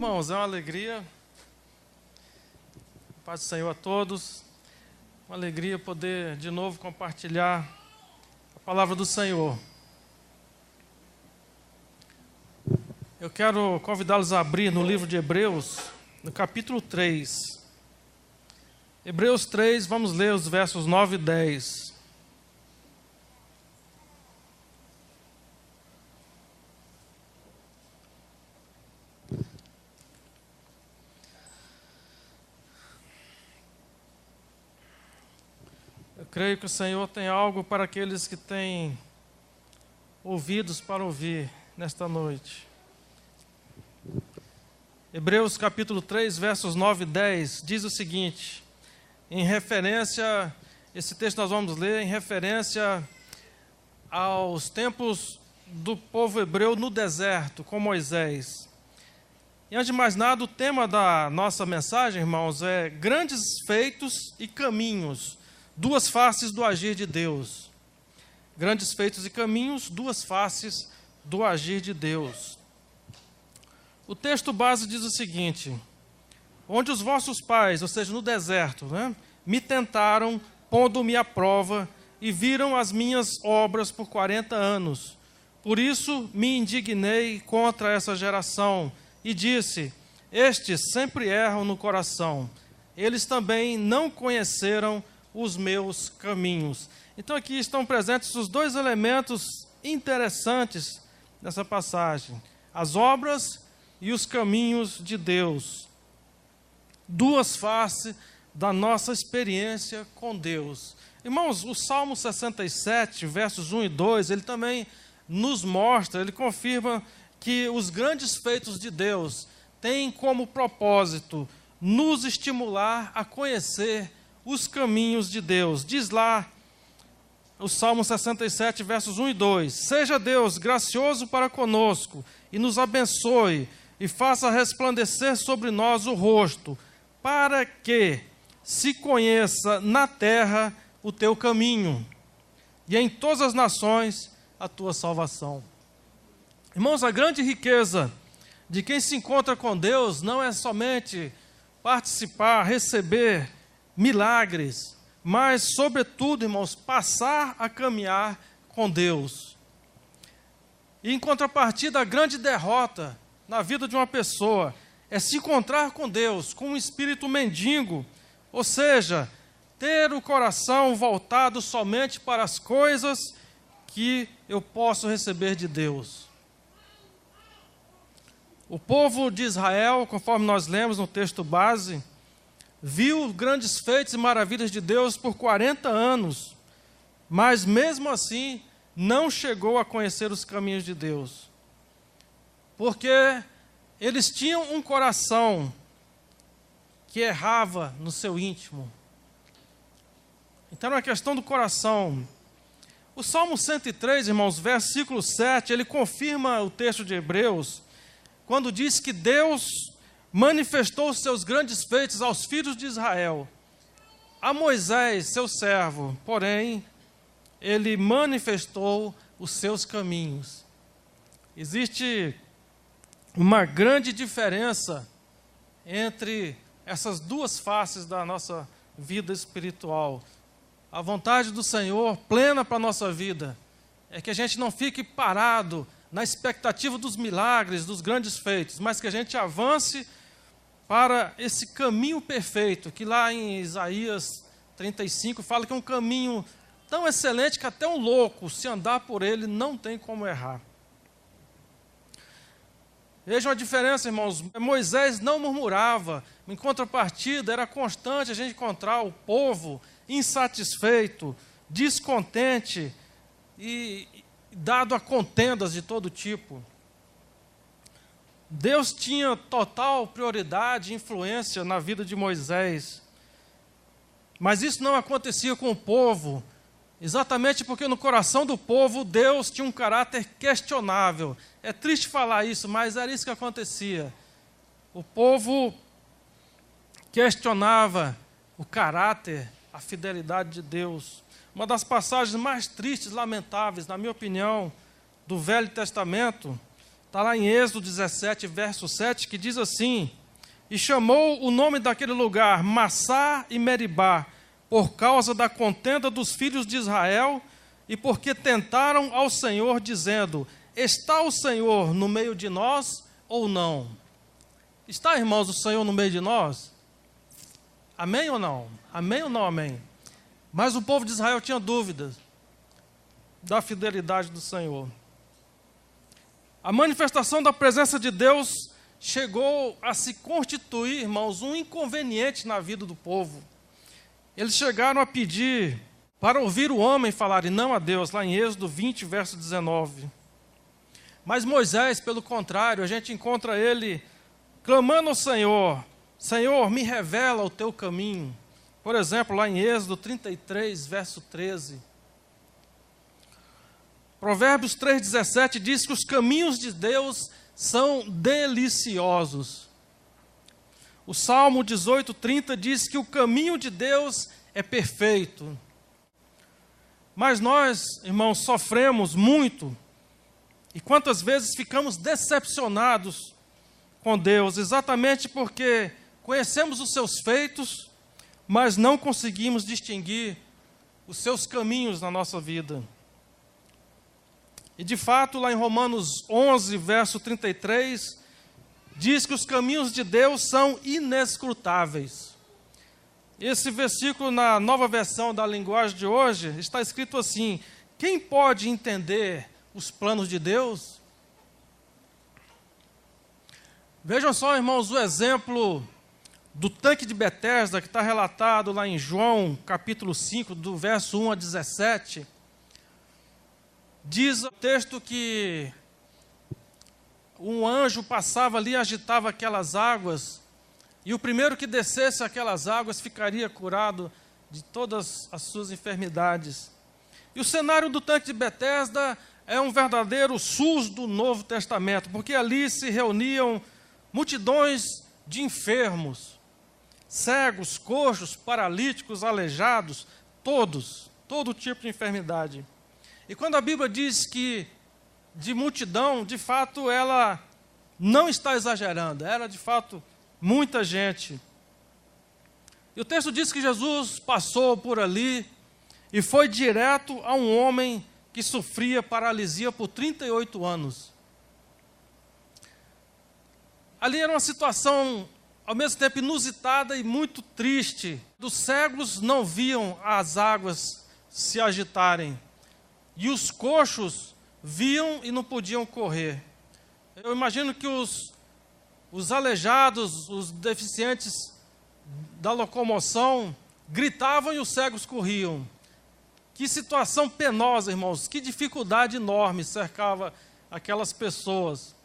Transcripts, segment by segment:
Irmãos, é uma alegria, paz do Senhor a todos, uma alegria poder de novo compartilhar a palavra do Senhor. Eu quero convidá-los a abrir no livro de Hebreus, no capítulo 3. Hebreus 3, vamos ler os versos 9 e 10. Eu creio que o Senhor tem algo para aqueles que têm ouvidos para ouvir nesta noite. Hebreus capítulo 3, versos 9 e 10, diz o seguinte, esse texto nós vamos ler em referência aos tempos do povo hebreu no deserto, com Moisés. E antes de mais nada, o tema da nossa mensagem, irmãos, é grandes feitos e caminhos, duas faces do agir de Deus. Grandes feitos e caminhos, duas faces do agir de Deus. O texto base diz o seguinte: onde os vossos pais, ou seja, no deserto, me tentaram, pondo-me à prova, e viram as minhas obras por 40 anos. Por isso me indignei contra essa geração, e disse: estes sempre erram no coração. Eles também não conheceram os meus caminhos. Então aqui estão presentes os dois elementos interessantes nessa passagem: as obras e os caminhos de Deus. Duas faces da nossa experiência com Deus. Irmãos, o Salmo 67, versos 1 e 2, ele também nos mostra, ele confirma que os grandes feitos de Deus têm como propósito nos estimular a conhecer os caminhos de Deus. Diz lá o Salmo 67, versos 1 e 2: seja Deus gracioso para conosco e nos abençoe e faça resplandecer sobre nós o rosto, para que se conheça na terra o teu caminho e em todas as nações a tua salvação. Irmãos, a grande riqueza de quem se encontra com Deus não é somente participar, receber milagres, mas, sobretudo, irmãos, passar a caminhar com Deus. E, em contrapartida, a grande derrota na vida de uma pessoa é se encontrar com Deus, com um espírito mendigo, ou seja, ter o coração voltado somente para as coisas que eu posso receber de Deus. O povo de Israel, conforme nós lemos no texto base, viu grandes feitos e maravilhas de Deus por 40 anos, mas mesmo assim não chegou a conhecer os caminhos de Deus, porque eles tinham um coração que errava no seu íntimo. Então é uma questão do coração. O Salmo 103, irmãos, versículo 7, ele confirma o texto de Hebreus, quando diz que Deus manifestou os seus grandes feitos aos filhos de Israel. A Moisés, seu servo, porém, ele manifestou os seus caminhos. Existe uma grande diferença entre essas duas faces da nossa vida espiritual. A vontade do Senhor, plena para a nossa vida, é que a gente não fique parado na expectativa dos milagres, dos grandes feitos, mas que a gente avance para esse caminho perfeito, que lá em Isaías 35 fala que é um caminho tão excelente que até um louco, se andar por ele, não tem como errar. Vejam a diferença, irmãos. Moisés não murmurava, em contrapartida, era constante a gente encontrar o povo insatisfeito, descontente e dado a contendas de todo tipo. Deus tinha total prioridade e influência na vida de Moisés, mas isso não acontecia com o povo, exatamente porque no coração do povo Deus tinha um caráter questionável. É triste falar isso, mas era isso que acontecia. O povo questionava o caráter, a fidelidade de Deus. Uma das passagens mais tristes, lamentáveis, na minha opinião, do Velho Testamento, Está lá em Êxodo 17, verso 7, que diz assim: e chamou o nome daquele lugar Massá e Meribá, por causa da contenda dos filhos de Israel, e porque tentaram ao Senhor, dizendo: está o Senhor no meio de nós ou não? Está, irmãos, o Senhor no meio de nós? Amém ou não? Amém ou não amém? Mas o povo de Israel tinha dúvidas da fidelidade do Senhor. A manifestação da presença de Deus chegou a se constituir, irmãos, um inconveniente na vida do povo. Eles chegaram a pedir para ouvir o homem falar e não a Deus, lá em Êxodo 20, verso 19. Mas Moisés, pelo contrário, a gente encontra ele clamando ao Senhor: Senhor, me revela o teu caminho. Por exemplo, lá em Êxodo 33, verso 13. Provérbios 3,17 diz que os caminhos de Deus são deliciosos. O Salmo 18:30 diz que o caminho de Deus é perfeito. Mas nós, irmãos, sofremos muito. E quantas vezes ficamos decepcionados com Deus, exatamente porque conhecemos os seus feitos, mas não conseguimos distinguir os seus caminhos na nossa vida. E de fato, lá em Romanos 11, verso 33, diz que os caminhos de Deus são inescrutáveis. Esse versículo, na nova versão da linguagem de hoje, está escrito assim: quem pode entender os planos de Deus? Vejam só, irmãos, o exemplo do tanque de Betesda, que está relatado lá em João, capítulo 5, do verso 1 a 17. Diz o texto que um anjo passava ali e agitava aquelas águas, e o primeiro que descesse aquelas águas ficaria curado de todas as suas enfermidades. E o cenário do tanque de Betesda é um verdadeiro SUS do Novo Testamento, porque ali se reuniam multidões de enfermos, cegos, coxos, paralíticos, aleijados, todo tipo de enfermidade. E quando a Bíblia diz que de multidão, de fato, ela não está exagerando, era de fato muita gente. E o texto diz que Jesus passou por ali e foi direto a um homem que sofria paralisia por 38 anos. Ali era uma situação, ao mesmo tempo, inusitada e muito triste. Os cegos não viam as águas se agitarem, e os coxos viam e não podiam correr. Eu imagino que os aleijados, os deficientes da locomoção, gritavam e os cegos corriam. Que situação penosa, irmãos, que dificuldade enorme cercava aquelas pessoas.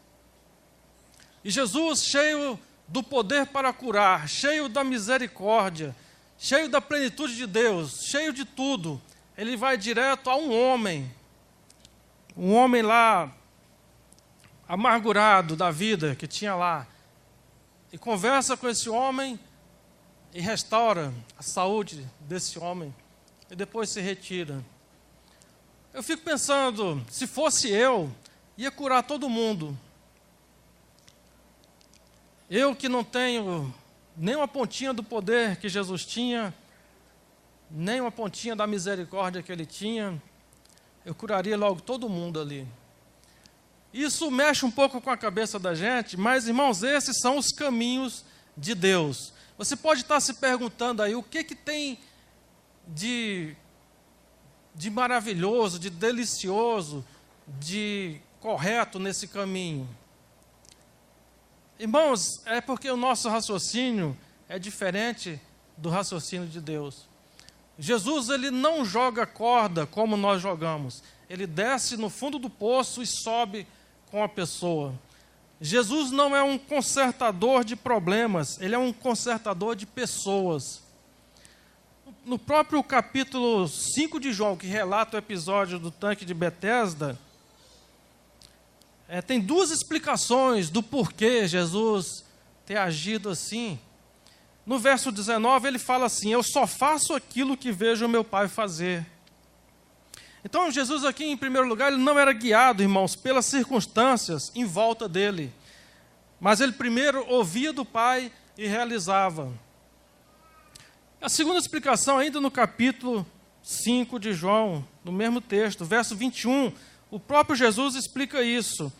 E Jesus, cheio do poder para curar, cheio da misericórdia, cheio da plenitude de Deus, cheio de tudo, ele vai direto a um homem lá, amargurado da vida que tinha lá, e conversa com esse homem e restaura a saúde desse homem, e depois se retira. Eu fico pensando, se fosse eu, ia curar todo mundo. Eu que não tenho nem uma pontinha do poder que Jesus tinha, nem uma pontinha da misericórdia que ele tinha, eu curaria logo todo mundo ali. Isso mexe um pouco com a cabeça da gente, mas, irmãos, esses são os caminhos de Deus. Você pode estar se perguntando aí, o que tem de maravilhoso, de delicioso, de correto nesse caminho? Irmãos, é porque o nosso raciocínio é diferente do raciocínio de Deus. Jesus, ele não joga corda como nós jogamos. Ele desce no fundo do poço e sobe com a pessoa. Jesus não é um consertador de problemas, ele é um consertador de pessoas. No próprio capítulo 5 de João, que relata o episódio do tanque de Betesda, tem duas explicações do porquê Jesus ter agido assim. No verso 19 ele fala assim: eu só faço aquilo que vejo o meu Pai fazer. Então, Jesus aqui, em primeiro lugar, ele não era guiado, irmãos, pelas circunstâncias em volta dele. Mas ele primeiro ouvia do Pai e realizava. A segunda explicação, ainda no capítulo 5 de João, no mesmo texto, verso 21, o próprio Jesus explica isso.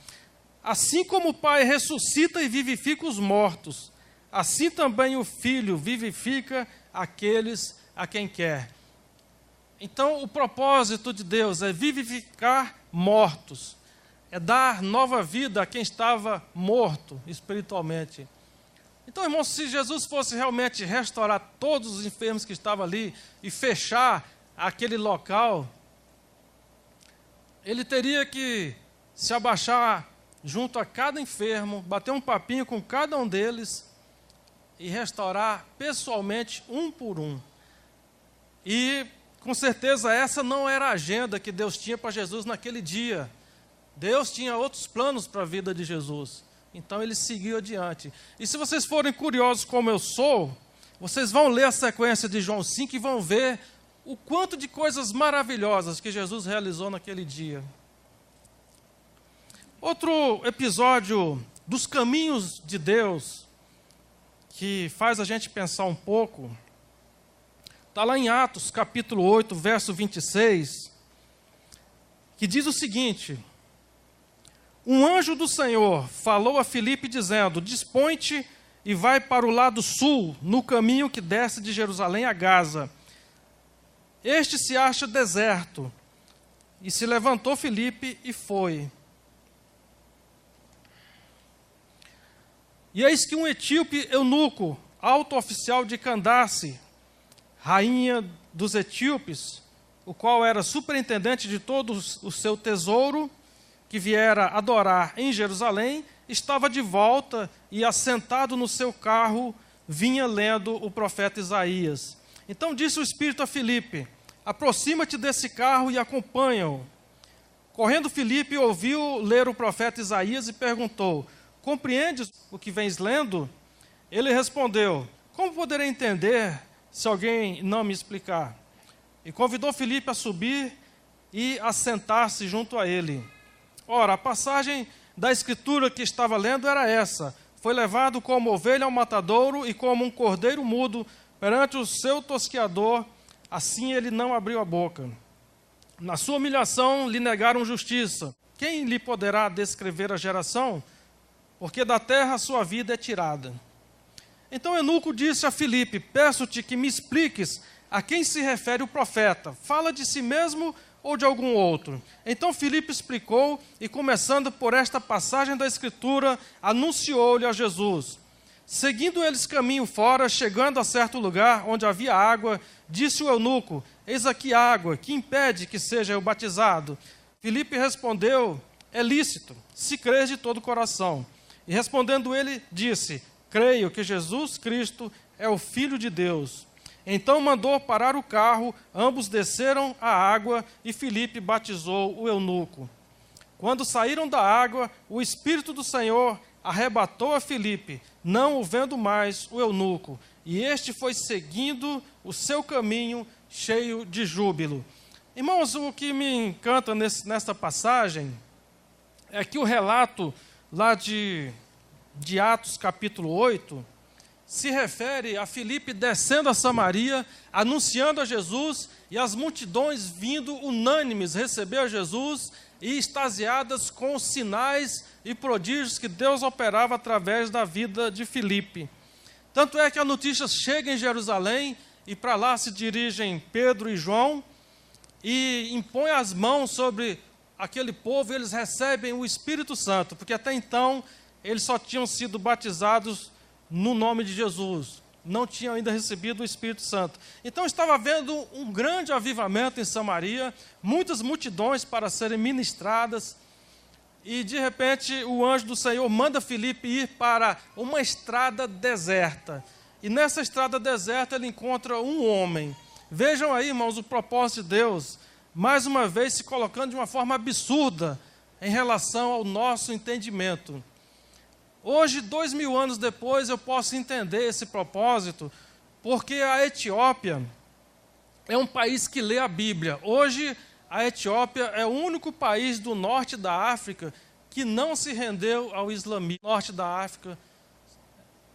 Assim como o Pai ressuscita e vivifica os mortos, assim também o Filho vivifica aqueles a quem quer. Então, o propósito de Deus é vivificar mortos, é dar nova vida a quem estava morto espiritualmente. Então, irmãos, se Jesus fosse realmente restaurar todos os enfermos que estavam ali e fechar aquele local, ele teria que se abaixar junto a cada enfermo, bater um papinho com cada um deles e restaurar pessoalmente um por um. E, com certeza, essa não era a agenda que Deus tinha para Jesus naquele dia. Deus tinha outros planos para a vida de Jesus. Então, ele seguiu adiante. E se vocês forem curiosos como eu sou, vocês vão ler a sequência de João 5 e vão ver o quanto de coisas maravilhosas que Jesus realizou naquele dia. Outro episódio dos caminhos de Deus, que faz a gente pensar um pouco, está lá em Atos, capítulo 8, verso 26, que diz o seguinte: um anjo do Senhor falou a Filipe dizendo, dispõe-te e vai para o lado sul, no caminho que desce de Jerusalém a Gaza. Este se acha deserto. E se levantou Filipe e foi. E eis que um etíope eunuco, alto oficial de Candace, rainha dos etíopes, o qual era superintendente de todo o seu tesouro, que viera adorar em Jerusalém, estava de volta e, assentado no seu carro, vinha lendo o profeta Isaías. Então disse o Espírito a Filipe, aproxima-te desse carro e acompanha-o. Correndo Filipe ouviu ler o profeta Isaías e perguntou, compreendes o que vens lendo? Ele respondeu, como poderei entender se alguém não me explicar? E convidou Filipe a subir e a sentar-se junto a ele. Ora, a passagem da escritura que estava lendo era essa, foi levado como ovelha ao matadouro e como um cordeiro mudo perante o seu tosqueador, assim ele não abriu a boca. Na sua humilhação lhe negaram justiça. Quem lhe poderá descrever a geração? Porque da terra a sua vida é tirada. Então Eunuco disse a Filipe, peço-te que me expliques a quem se refere o profeta. Fala de si mesmo ou de algum outro? Então Filipe explicou e, começando por esta passagem da Escritura, anunciou-lhe a Jesus. Seguindo eles caminho fora, chegando a certo lugar onde havia água, disse o eunuco, eis aqui água, que impede que seja eu batizado? Filipe respondeu, é lícito, se crês de todo o coração. E respondendo ele, disse, creio que Jesus Cristo é o Filho de Deus. Então mandou parar o carro, ambos desceram à água e Filipe batizou o eunuco. Quando saíram da água, o Espírito do Senhor arrebatou a Filipe, não o vendo mais o eunuco, e este foi seguindo o seu caminho cheio de júbilo. Irmãos, o que me encanta nesta passagem é que o relato lá de Atos capítulo 8 se refere a Filipe descendo a Samaria, anunciando a Jesus, e as multidões vindo unânimes receber a Jesus e extasiadas com os sinais e prodígios que Deus operava através da vida de Filipe. Tanto é que a notícia chega em Jerusalém e para lá se dirigem Pedro e João e impõem as mãos sobre aquele povo e eles recebem o Espírito Santo, porque até então eles só tinham sido batizados no nome de Jesus, não tinham ainda recebido o Espírito Santo. Então estava havendo um grande avivamento em Samaria, muitas multidões para serem ministradas, e de repente o anjo do Senhor manda Filipe ir para uma estrada deserta, e nessa estrada deserta ele encontra um homem. Vejam aí, irmãos, o propósito de Deus, mais uma vez se colocando de uma forma absurda em relação ao nosso entendimento. Hoje, 2000 anos depois, eu posso entender esse propósito, porque a Etiópia é um país que lê a Bíblia. Hoje, a Etiópia é o único país do norte da África que não se rendeu ao islamismo. O norte da África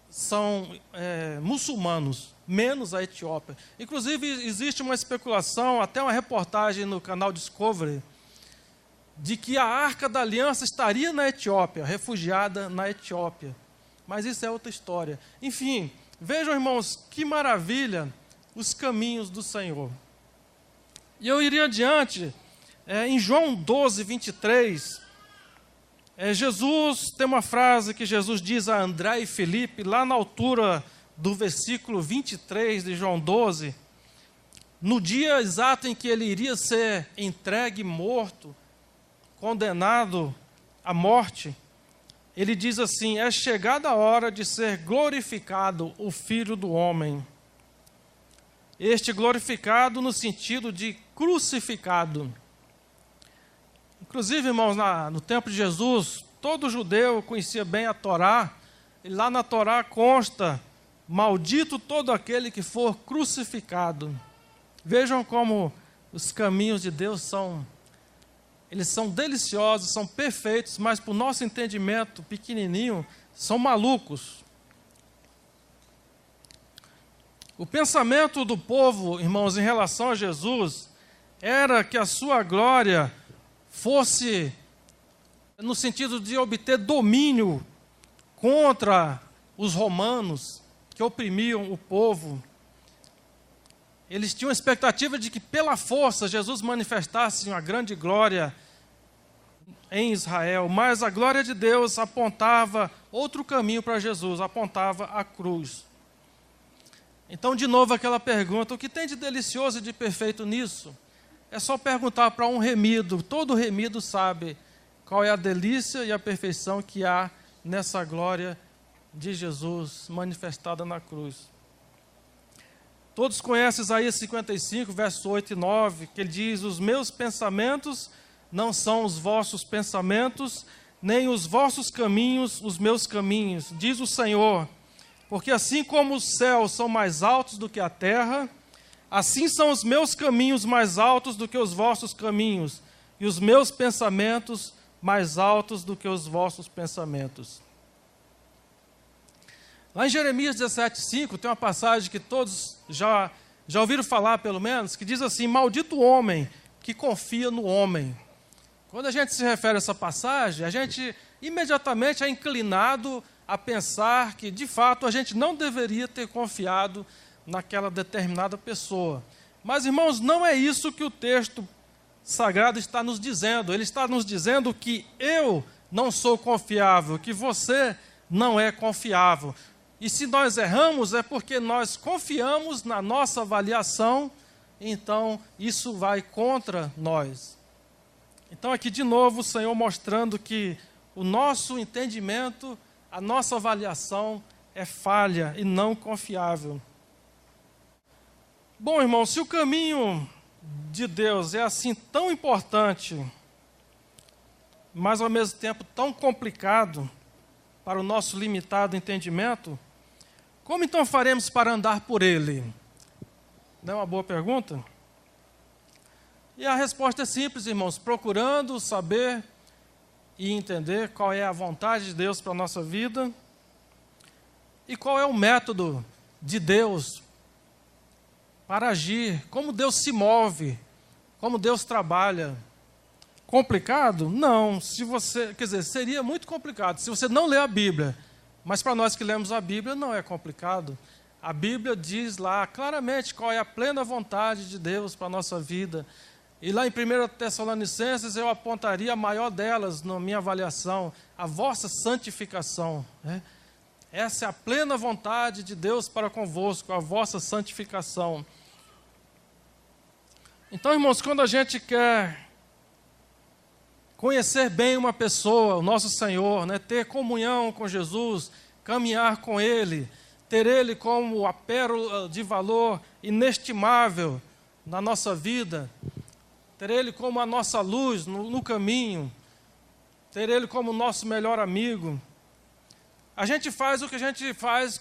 são muçulmanos, menos a Etiópia. Inclusive, existe uma especulação, até uma reportagem no canal Discovery, de que a Arca da Aliança estaria na Etiópia, refugiada na Etiópia. Mas isso é outra história. Enfim, vejam, irmãos, que maravilha os caminhos do Senhor. E eu iria adiante, em João 12, 23, Jesus, tem uma frase que Jesus diz a André e Felipe, lá na altura do versículo 23 de João 12, no dia exato em que ele iria ser entregue, morto, condenado à morte, ele diz assim: é chegada a hora de ser glorificado o Filho do Homem. Este glorificado no sentido de crucificado. Inclusive, irmãos, no tempo de Jesus, todo judeu conhecia bem a Torá, e lá na Torá consta: maldito todo aquele que for crucificado. Vejam como os caminhos de Deus são deliciosos, são perfeitos, mas para o nosso entendimento pequenininho, são malucos. O pensamento do povo, irmãos, em relação a Jesus, era que a sua glória fosse no sentido de obter domínio contra os romanos que oprimiam o povo. Eles tinham a expectativa de que pela força Jesus manifestasse uma grande glória em Israel, mas a glória de Deus apontava outro caminho para Jesus, apontava a cruz. Então, de novo, aquela pergunta: o que tem de delicioso e de perfeito nisso? É só perguntar para um remido. Todo remido sabe qual é a delícia e a perfeição que há nessa glória de Jesus manifestada na cruz. Todos conhecem Isaías 55, versos 8 e 9, que ele diz: os meus pensamentos não são os vossos pensamentos, nem os vossos caminhos os meus caminhos, diz o Senhor. Porque assim como os céus são mais altos do que a terra, assim são os meus caminhos mais altos do que os vossos caminhos, e os meus pensamentos mais altos do que os vossos pensamentos. Lá em Jeremias 17,5 tem uma passagem que todos já ouviram falar, pelo menos, que diz assim: maldito o homem que confia no homem. Quando a gente se refere a essa passagem, a gente imediatamente é inclinado a pensar que, de fato, a gente não deveria ter confiado naquela determinada pessoa. Mas, irmãos, não é isso que o texto sagrado está nos dizendo. Ele está nos dizendo que eu não sou confiável, que você não é confiável. E se nós erramos é porque nós confiamos na nossa avaliação, então isso vai contra nós. Então aqui de novo o Senhor mostrando que o nosso entendimento, a nossa avaliação é falha e não confiável. Bom, irmão, se o caminho de Deus é assim tão importante, mas ao mesmo tempo tão complicado para o nosso limitado entendimento, como então faremos para andar por ele? Não é uma boa pergunta? E a resposta é simples, irmãos: procurando saber e entender qual é a vontade de Deus para a nossa vida e qual é o método de Deus para agir, como Deus se move, como Deus trabalha. Complicado? Não. Seria muito complicado se você não ler a Bíblia. Mas para nós que lemos a Bíblia não é complicado. A Bíblia diz lá claramente qual é a plena vontade de Deus para a nossa vida. E lá em 1 Tessalonicenses eu apontaria a maior delas na minha avaliação: a vossa santificação. Essa é a plena vontade de Deus para convosco, a vossa santificação. Então, irmãos, quando a gente quer conhecer bem uma pessoa, o nosso Senhor, ter comunhão com Jesus, caminhar com Ele, ter Ele como a pérola de valor inestimável na nossa vida, ter Ele como a nossa luz no caminho, ter Ele como o nosso melhor amigo, a gente faz o que a gente faz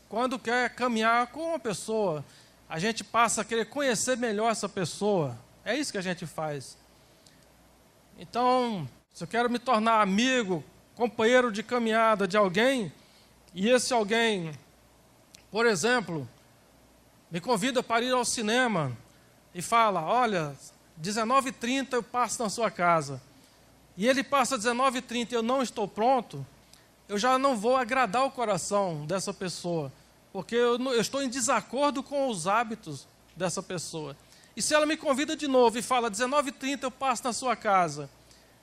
quando quer caminhar com uma pessoa. A gente passa a querer conhecer melhor essa pessoa. É isso que a gente faz. Então, se eu quero me tornar amigo, companheiro de caminhada de alguém, e esse alguém, por exemplo, me convida para ir ao cinema e fala, olha, 19h30 eu passo na sua casa, e ele passa 19h30 e eu não estou pronto, eu já não vou agradar o coração dessa pessoa, porque eu estou em desacordo com os hábitos dessa pessoa. E se ela me convida de novo e fala, 19h30 eu passo na sua casa,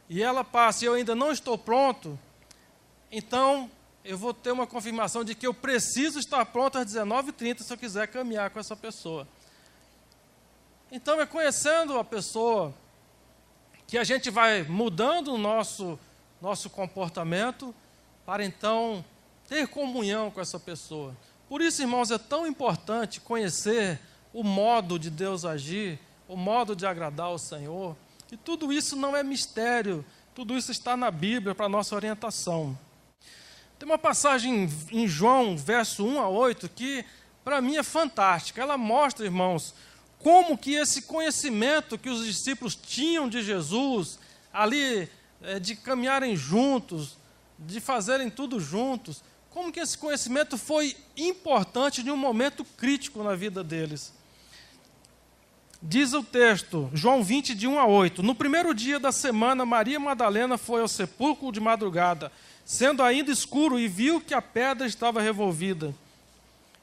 e ela passa e eu ainda não estou pronto, então eu vou ter uma confirmação de que eu preciso estar pronto às 19h30 se eu quiser caminhar com essa pessoa. Então é conhecendo a pessoa que a gente vai mudando o nosso comportamento para então ter comunhão com essa pessoa. Por isso, irmãos, é tão importante conhecer o modo de Deus agir, o modo de agradar ao Senhor. E tudo isso não é mistério, tudo isso está na Bíblia para a nossa orientação. Tem uma passagem em João, verso 1 a 8, que para mim é fantástica. Ela mostra, irmãos, como que esse conhecimento que os discípulos tinham de Jesus, ali, de caminharem juntos, de fazerem tudo juntos, como que esse conhecimento foi importante em um momento crítico na vida deles. Diz o texto, João 20, de 1 a 8, no primeiro dia da semana, Maria Madalena foi ao sepulcro de madrugada, sendo ainda escuro, e viu que a pedra estava revolvida.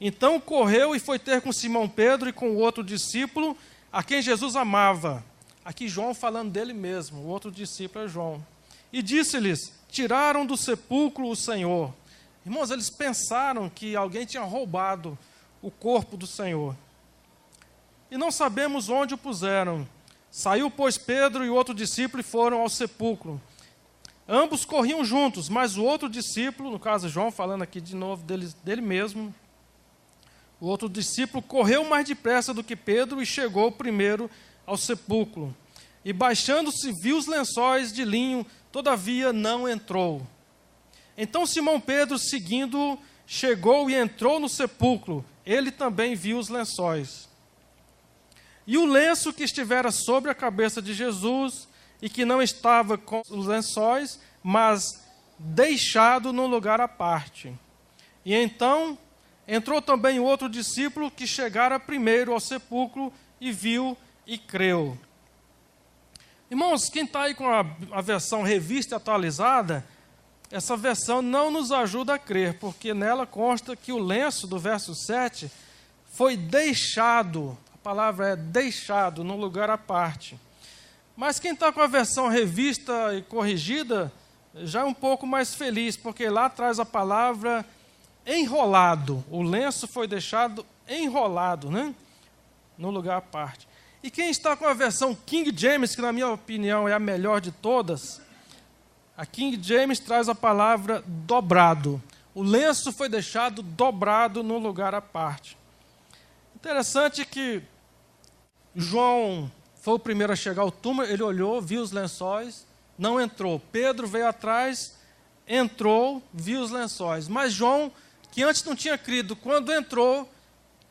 Então correu e foi ter com Simão Pedro e com o outro discípulo, a quem Jesus amava. Aqui João falando dele mesmo, o outro discípulo é João. E disse-lhes, tiraram do sepulcro o Senhor. Irmãos, eles pensaram que alguém tinha roubado o corpo do Senhor. E não sabemos onde o puseram. Saiu, pois, Pedro e o outro discípulo e foram ao sepulcro. Ambos corriam juntos, mas o outro discípulo, no caso João, falando aqui de novo dele mesmo, o outro discípulo correu mais depressa do que Pedro e chegou primeiro ao sepulcro. E baixando-se, viu os lençóis de linho, todavia não entrou. Então Simão Pedro, seguindo, chegou e entrou no sepulcro. Ele também viu os lençóis. E o lenço que estivera sobre a cabeça de Jesus, e que não estava com os lençóis, mas deixado num lugar à parte. E então entrou também o outro discípulo que chegara primeiro ao sepulcro e viu e creu. Irmãos, quem está aí com a versão revista atualizada, essa versão não nos ajuda a crer, porque nela consta que o lenço do verso 7 foi deixado, a palavra é deixado, num lugar à parte. Mas quem está com a versão revista e corrigida, já é um pouco mais feliz, porque lá traz a palavra enrolado. O lenço foi deixado enrolado, né? No lugar à parte. E quem está com a versão King James, que na minha opinião é a melhor de todas, a King James traz a palavra dobrado. O lenço foi deixado dobrado no lugar à parte. Interessante que João foi o primeiro a chegar ao túmulo, ele olhou, viu os lençóis, não entrou. Pedro veio atrás, entrou, viu os lençóis. Mas João, que antes não tinha crido, quando entrou,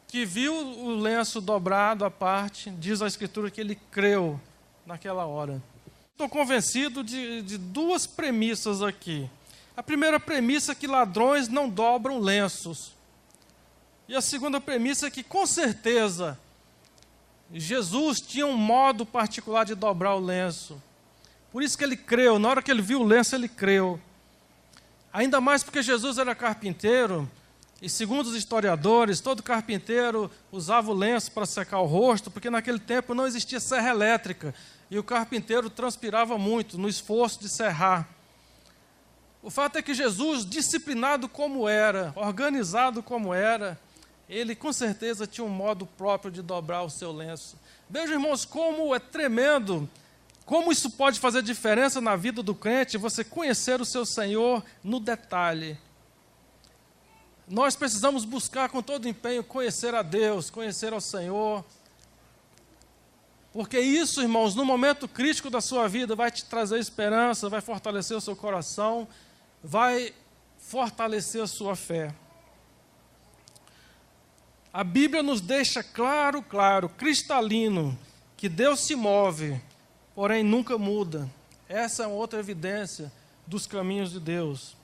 que viu o lenço dobrado à parte, diz a Escritura que ele creu naquela hora. Estou convencido de duas premissas aqui. A primeira premissa é que ladrões não dobram lenços. E a segunda premissa é que, com certeza, Jesus tinha um modo particular de dobrar o lenço. Por isso que ele creu. Na hora que ele viu o lenço, ele creu. Ainda mais porque Jesus era carpinteiro. E segundo os historiadores, todo carpinteiro usava o lenço para secar o rosto, porque naquele tempo não existia serra elétrica. E o carpinteiro transpirava muito no esforço de serrar. O fato é que Jesus, disciplinado como era, organizado como era, ele com certeza tinha um modo próprio de dobrar o seu lenço. Vejam, irmãos, como é tremendo, como isso pode fazer diferença na vida do crente, você conhecer o seu Senhor no detalhe. Nós precisamos buscar com todo empenho conhecer a Deus, conhecer ao Senhor, porque isso, irmãos, no momento crítico da sua vida, vai te trazer esperança, vai fortalecer o seu coração, vai fortalecer a sua fé. A Bíblia nos deixa claro, cristalino, que Deus se move, porém nunca muda. Essa é uma outra evidência dos caminhos de Deus.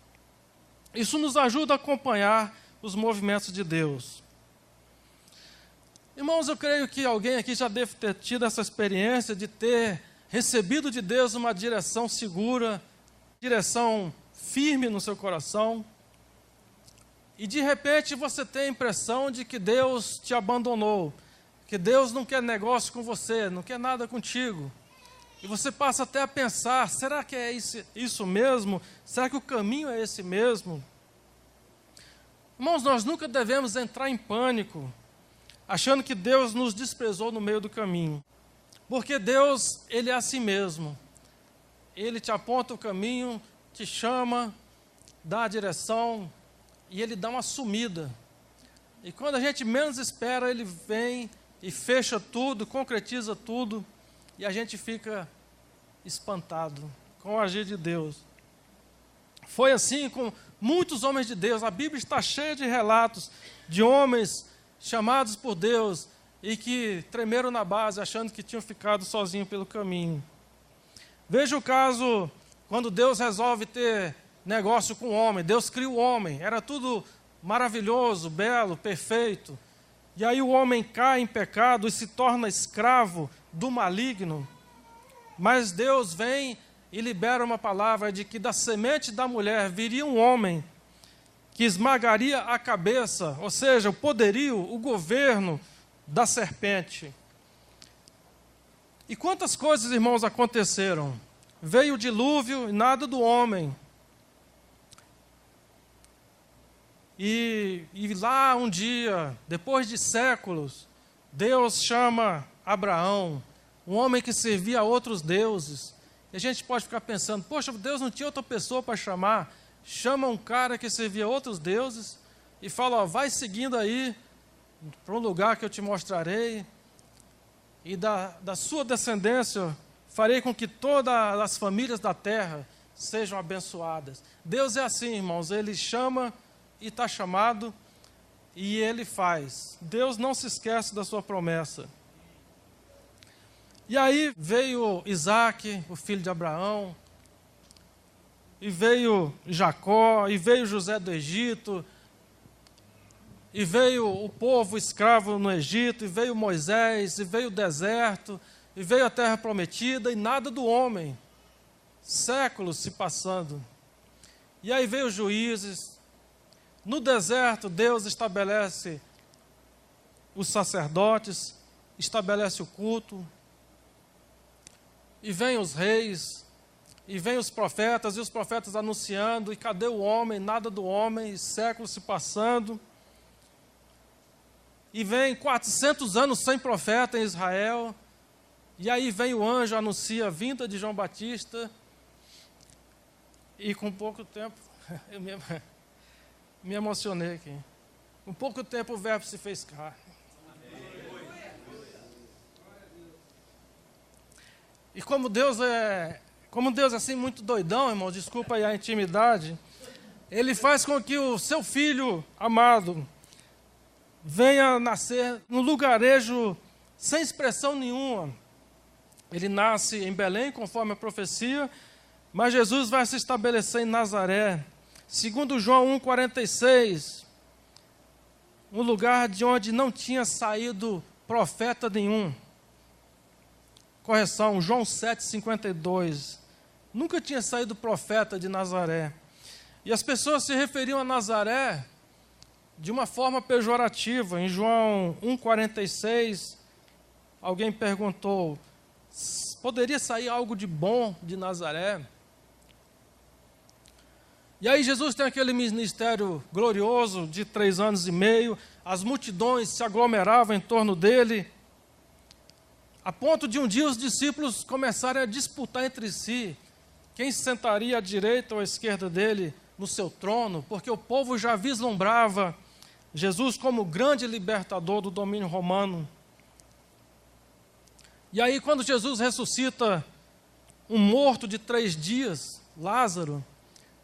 Isso nos ajuda a acompanhar os movimentos de Deus. Irmãos, eu creio que alguém aqui já deve ter tido essa experiência de ter recebido de Deus uma direção segura, direção firme no seu coração, e de repente você tem a impressão de que Deus te abandonou, que Deus não quer negócio com você, não quer nada contigo. E você passa até a pensar, será que é isso mesmo? Será que o caminho é esse mesmo? Irmãos, nós nunca devemos entrar em pânico, achando que Deus nos desprezou no meio do caminho. Porque Deus, Ele é assim mesmo. Ele te aponta o caminho, te chama, dá a direção, e Ele dá uma sumida. E quando a gente menos espera, Ele vem e fecha tudo, concretiza tudo, e a gente fica espantado com o agir de Deus. Foi assim com muitos homens de Deus. A Bíblia está cheia de relatos de homens chamados por Deus e que tremeram na base, achando que tinham ficado sozinhos pelo caminho. Veja o caso quando Deus resolve ter negócio com o homem. Deus cria o homem, era tudo maravilhoso, belo, perfeito. E aí o homem cai em pecado e se torna escravo do maligno. Mas Deus vem e libera uma palavra de que da semente da mulher viria um homem que esmagaria a cabeça, ou seja, o poderio, o governo da serpente. E quantas coisas, irmãos, aconteceram? Veio o dilúvio e nada do homem. E lá um dia, depois de séculos, Deus chama Abraão, um homem que servia a outros deuses. E a gente pode ficar pensando, poxa, Deus não tinha outra pessoa para chamar. Chama um cara que servia a outros deuses e fala, ó, vai seguindo aí para um lugar que eu te mostrarei. E da sua descendência farei com que todas as famílias da terra sejam abençoadas. Deus é assim, irmãos, Ele chama e está chamado, e Ele faz. Deus não se esquece da sua promessa. E aí veio Isaac, o filho de Abraão, e veio Jacó, e veio José do Egito, e veio o povo escravo no Egito, e veio Moisés, e veio o deserto, e veio a terra prometida, e nada do homem. Séculos se passando. E aí veio os juízes. No deserto, Deus estabelece os sacerdotes, estabelece o culto, e vem os reis, e vem os profetas, e os profetas anunciando, e cadê o homem? Nada do homem, e séculos se passando. E vem 400 anos sem profeta em Israel, e aí vem o anjo, anuncia a vinda de João Batista, e com pouco tempo, eu me emocionei aqui. Com pouco tempo o verbo se fez carne. E como Deus é assim muito doidão, irmão, desculpa aí a intimidade, Ele faz com que o seu filho amado venha nascer num lugarejo sem expressão nenhuma. Ele nasce em Belém, conforme a profecia, mas Jesus vai se estabelecer em Nazaré. Segundo João 1,46, um lugar de onde não tinha saído profeta nenhum. Correção, João 7,52. Nunca tinha saído profeta de Nazaré. E as pessoas se referiam a Nazaré de uma forma pejorativa. Em João 1,46, alguém perguntou, poderia sair algo de bom de Nazaré? E aí Jesus tem aquele ministério glorioso de 3 anos e meio, as multidões se aglomeravam em torno dele, a ponto de um dia os discípulos começarem a disputar entre si quem se sentaria à direita ou à esquerda dele no seu trono, porque o povo já vislumbrava Jesus como grande libertador do domínio romano. E aí quando Jesus ressuscita um morto de 3 dias, Lázaro,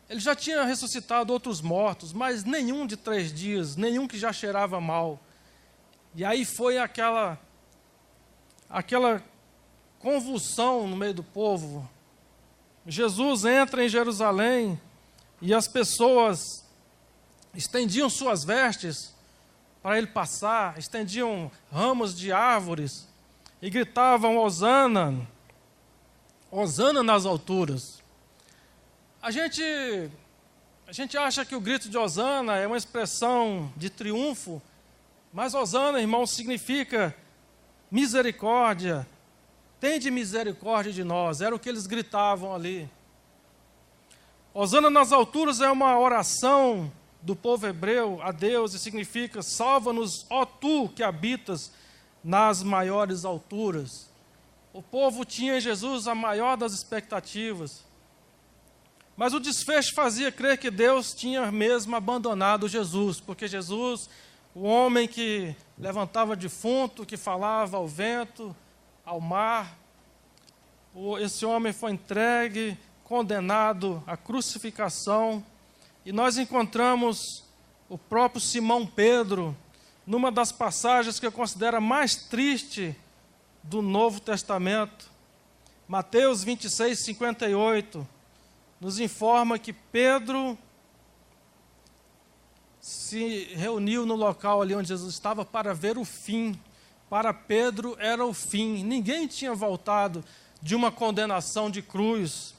ele já tinha ressuscitado outros mortos, mas nenhum de 3 dias, nenhum que já cheirava mal. E aí foi aquela convulsão no meio do povo. Jesus entra em Jerusalém e as pessoas estendiam suas vestes para ele passar, estendiam ramos de árvores e gritavam: Hosana, Hosana nas alturas. A gente acha que o grito de Hosana é uma expressão de triunfo, mas Hosana, irmão, significa misericórdia. Tende misericórdia de nós, era o que eles gritavam ali. Hosana nas alturas é uma oração do povo hebreu a Deus e significa: salva-nos, ó tu que habitas nas maiores alturas. O povo tinha em Jesus a maior das expectativas, mas o desfecho fazia crer que Deus tinha mesmo abandonado Jesus, porque Jesus, o homem que levantava defunto, que falava ao vento, ao mar, esse homem foi entregue, condenado à crucificação, e nós encontramos o próprio Simão Pedro, numa das passagens que eu considero a mais triste do Novo Testamento. Mateus 26, 58, nos informa que Pedro se reuniu no local ali onde Jesus estava para ver o fim. Para Pedro era o fim. Ninguém tinha voltado de uma condenação de cruz.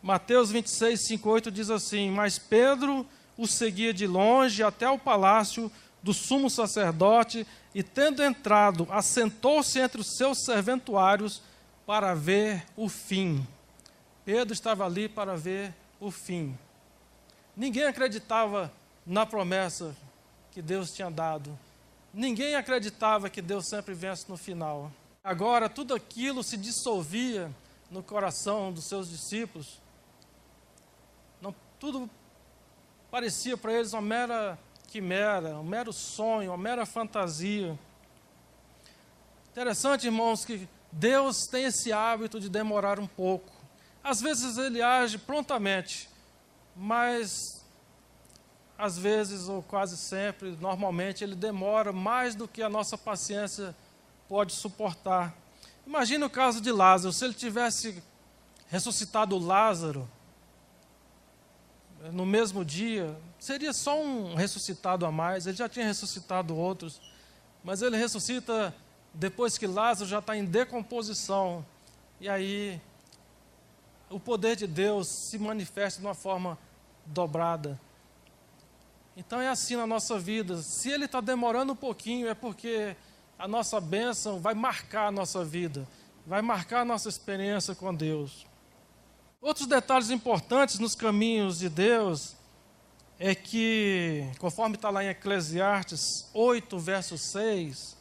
Mateus 26, 58 diz assim: mas Pedro o seguia de longe até o palácio do sumo sacerdote e, tendo entrado, assentou-se entre os seus serventuários para ver o fim. Pedro estava ali para ver o fim. Ninguém acreditava na promessa que Deus tinha dado. Ninguém acreditava que Deus sempre vence no final. Agora, tudo aquilo se dissolvia no coração dos seus discípulos. Tudo parecia para eles uma mera quimera, um mero sonho, uma mera fantasia. Interessante, irmãos, que Deus tem esse hábito de demorar um pouco. Às vezes ele age prontamente, mas às vezes, ou quase sempre, normalmente, ele demora mais do que a nossa paciência pode suportar. Imagina o caso de Lázaro. Se ele tivesse ressuscitado Lázaro no mesmo dia, seria só um ressuscitado a mais. Ele já tinha ressuscitado outros, mas ele ressuscita depois que Lázaro já está em decomposição. E aí o poder de Deus se manifesta de uma forma dobrada. Então é assim na nossa vida. Se ele está demorando um pouquinho, é porque a nossa bênção vai marcar a nossa vida, vai marcar a nossa experiência com Deus. Outros detalhes importantes nos caminhos de Deus é que, conforme está lá em Eclesiastes 8, verso 6,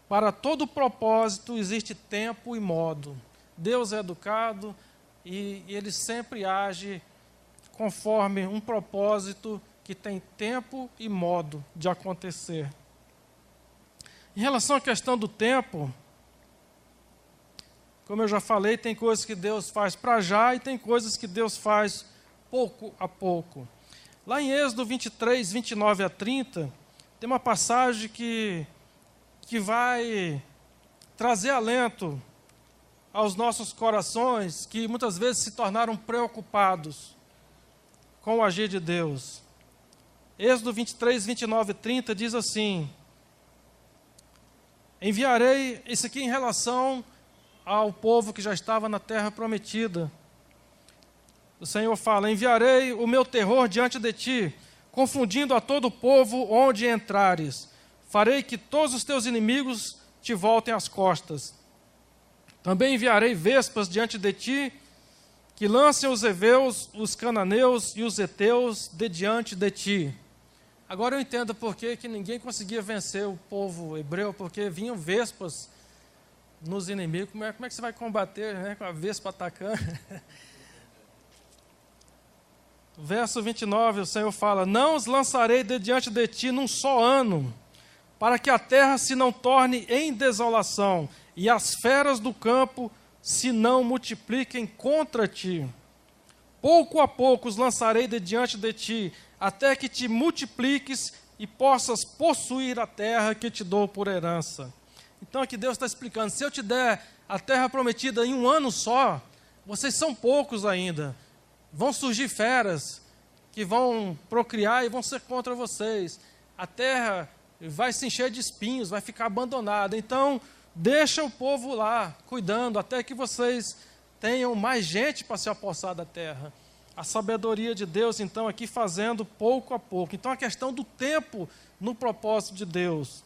para todo propósito existe tempo e modo. Deus é educado e ele sempre age conforme um propósito que tem tempo e modo de acontecer. Em relação à questão do tempo, como eu já falei, tem coisas que Deus faz para já e tem coisas que Deus faz pouco a pouco. Lá em Êxodo 23, 29 a 30, tem uma passagem que vai trazer alento aos nossos corações, que muitas vezes se tornaram preocupados com o agir de Deus. Êxodo 23, 29 e 30 diz assim: enviarei, isso aqui em relação ao povo que já estava na terra prometida. O Senhor fala: enviarei o meu terror diante de ti, confundindo a todo o povo onde entrares. Farei que todos os teus inimigos te voltem às costas. Também enviarei vespas diante de ti, que lancem os heveus, os cananeus e os heteus de diante de ti. Agora eu entendo por que ninguém conseguia vencer o povo hebreu, porque vinham vespas nos inimigos. Como é que você vai combater, né, com a vespa atacando? Verso 29, o Senhor fala: não os lançarei de diante de ti num só ano, para que a terra se não torne em desolação, e as feras do campo se não multipliquem contra ti. Pouco a pouco os lançarei de diante de ti, até que te multipliques e possas possuir a terra que te dou por herança. Então aqui Deus está explicando: se eu te der a terra prometida em um ano só, vocês são poucos ainda. Vão surgir feras que vão procriar e vão ser contra vocês. A terra vai se encher de espinhos, vai ficar abandonada. Então, deixa o povo lá, cuidando, até que vocês tenham mais gente para se apossar da terra. A sabedoria de Deus, então, aqui fazendo pouco a pouco. Então, a questão do tempo no propósito de Deus.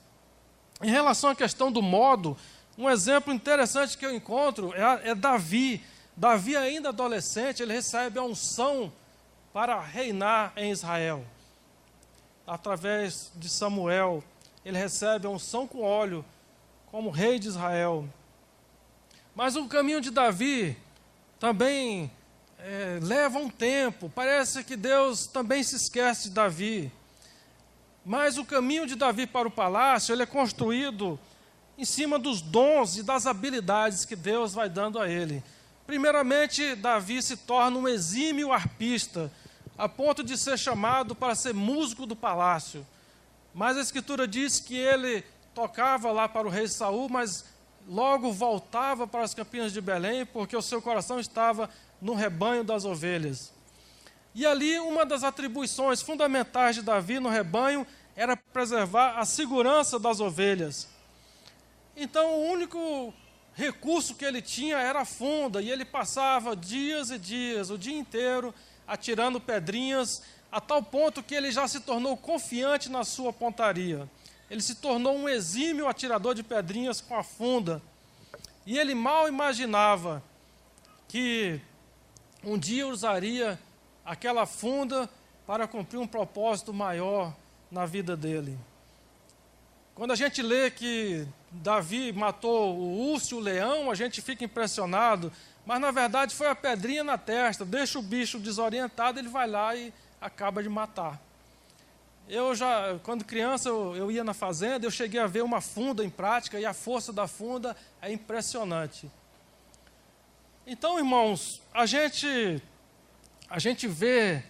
Em relação à questão do modo, um exemplo interessante que eu encontro é Davi. Davi, ainda adolescente, ele recebe a unção para reinar em Israel. Através de Samuel, ele recebe a unção com óleo como rei de Israel. Mas o caminho de Davi também leva um tempo. Parece que Deus também se esquece de Davi. Mas o caminho de Davi para o palácio, ele é construído em cima dos dons e das habilidades que Deus vai dando a ele. Primeiramente, Davi se torna um exímio arpista, a ponto de ser chamado para ser músico do palácio. Mas a Escritura diz que ele tocava lá para o rei Saul, mas logo voltava para as campinas de Belém, porque o seu coração estava no rebanho das ovelhas. E ali, uma das atribuições fundamentais de Davi no rebanho era preservar a segurança das ovelhas. Então, o único recurso que ele tinha era a funda, e ele passava dias e dias, o dia inteiro, atirando pedrinhas, a tal ponto que ele já se tornou confiante na sua pontaria. Ele se tornou um exímio atirador de pedrinhas com a funda. E ele mal imaginava que um dia usaria aquela funda para cumprir um propósito maior na vida dele. Quando a gente lê que Davi matou o urso e o leão, a gente fica impressionado, mas na verdade foi a pedrinha na testa, deixa o bicho desorientado, ele vai lá e acaba de matar. Quando criança, eu ia na fazenda, eu cheguei a ver uma funda em prática, e a força da funda é impressionante. Então, irmãos, a gente vê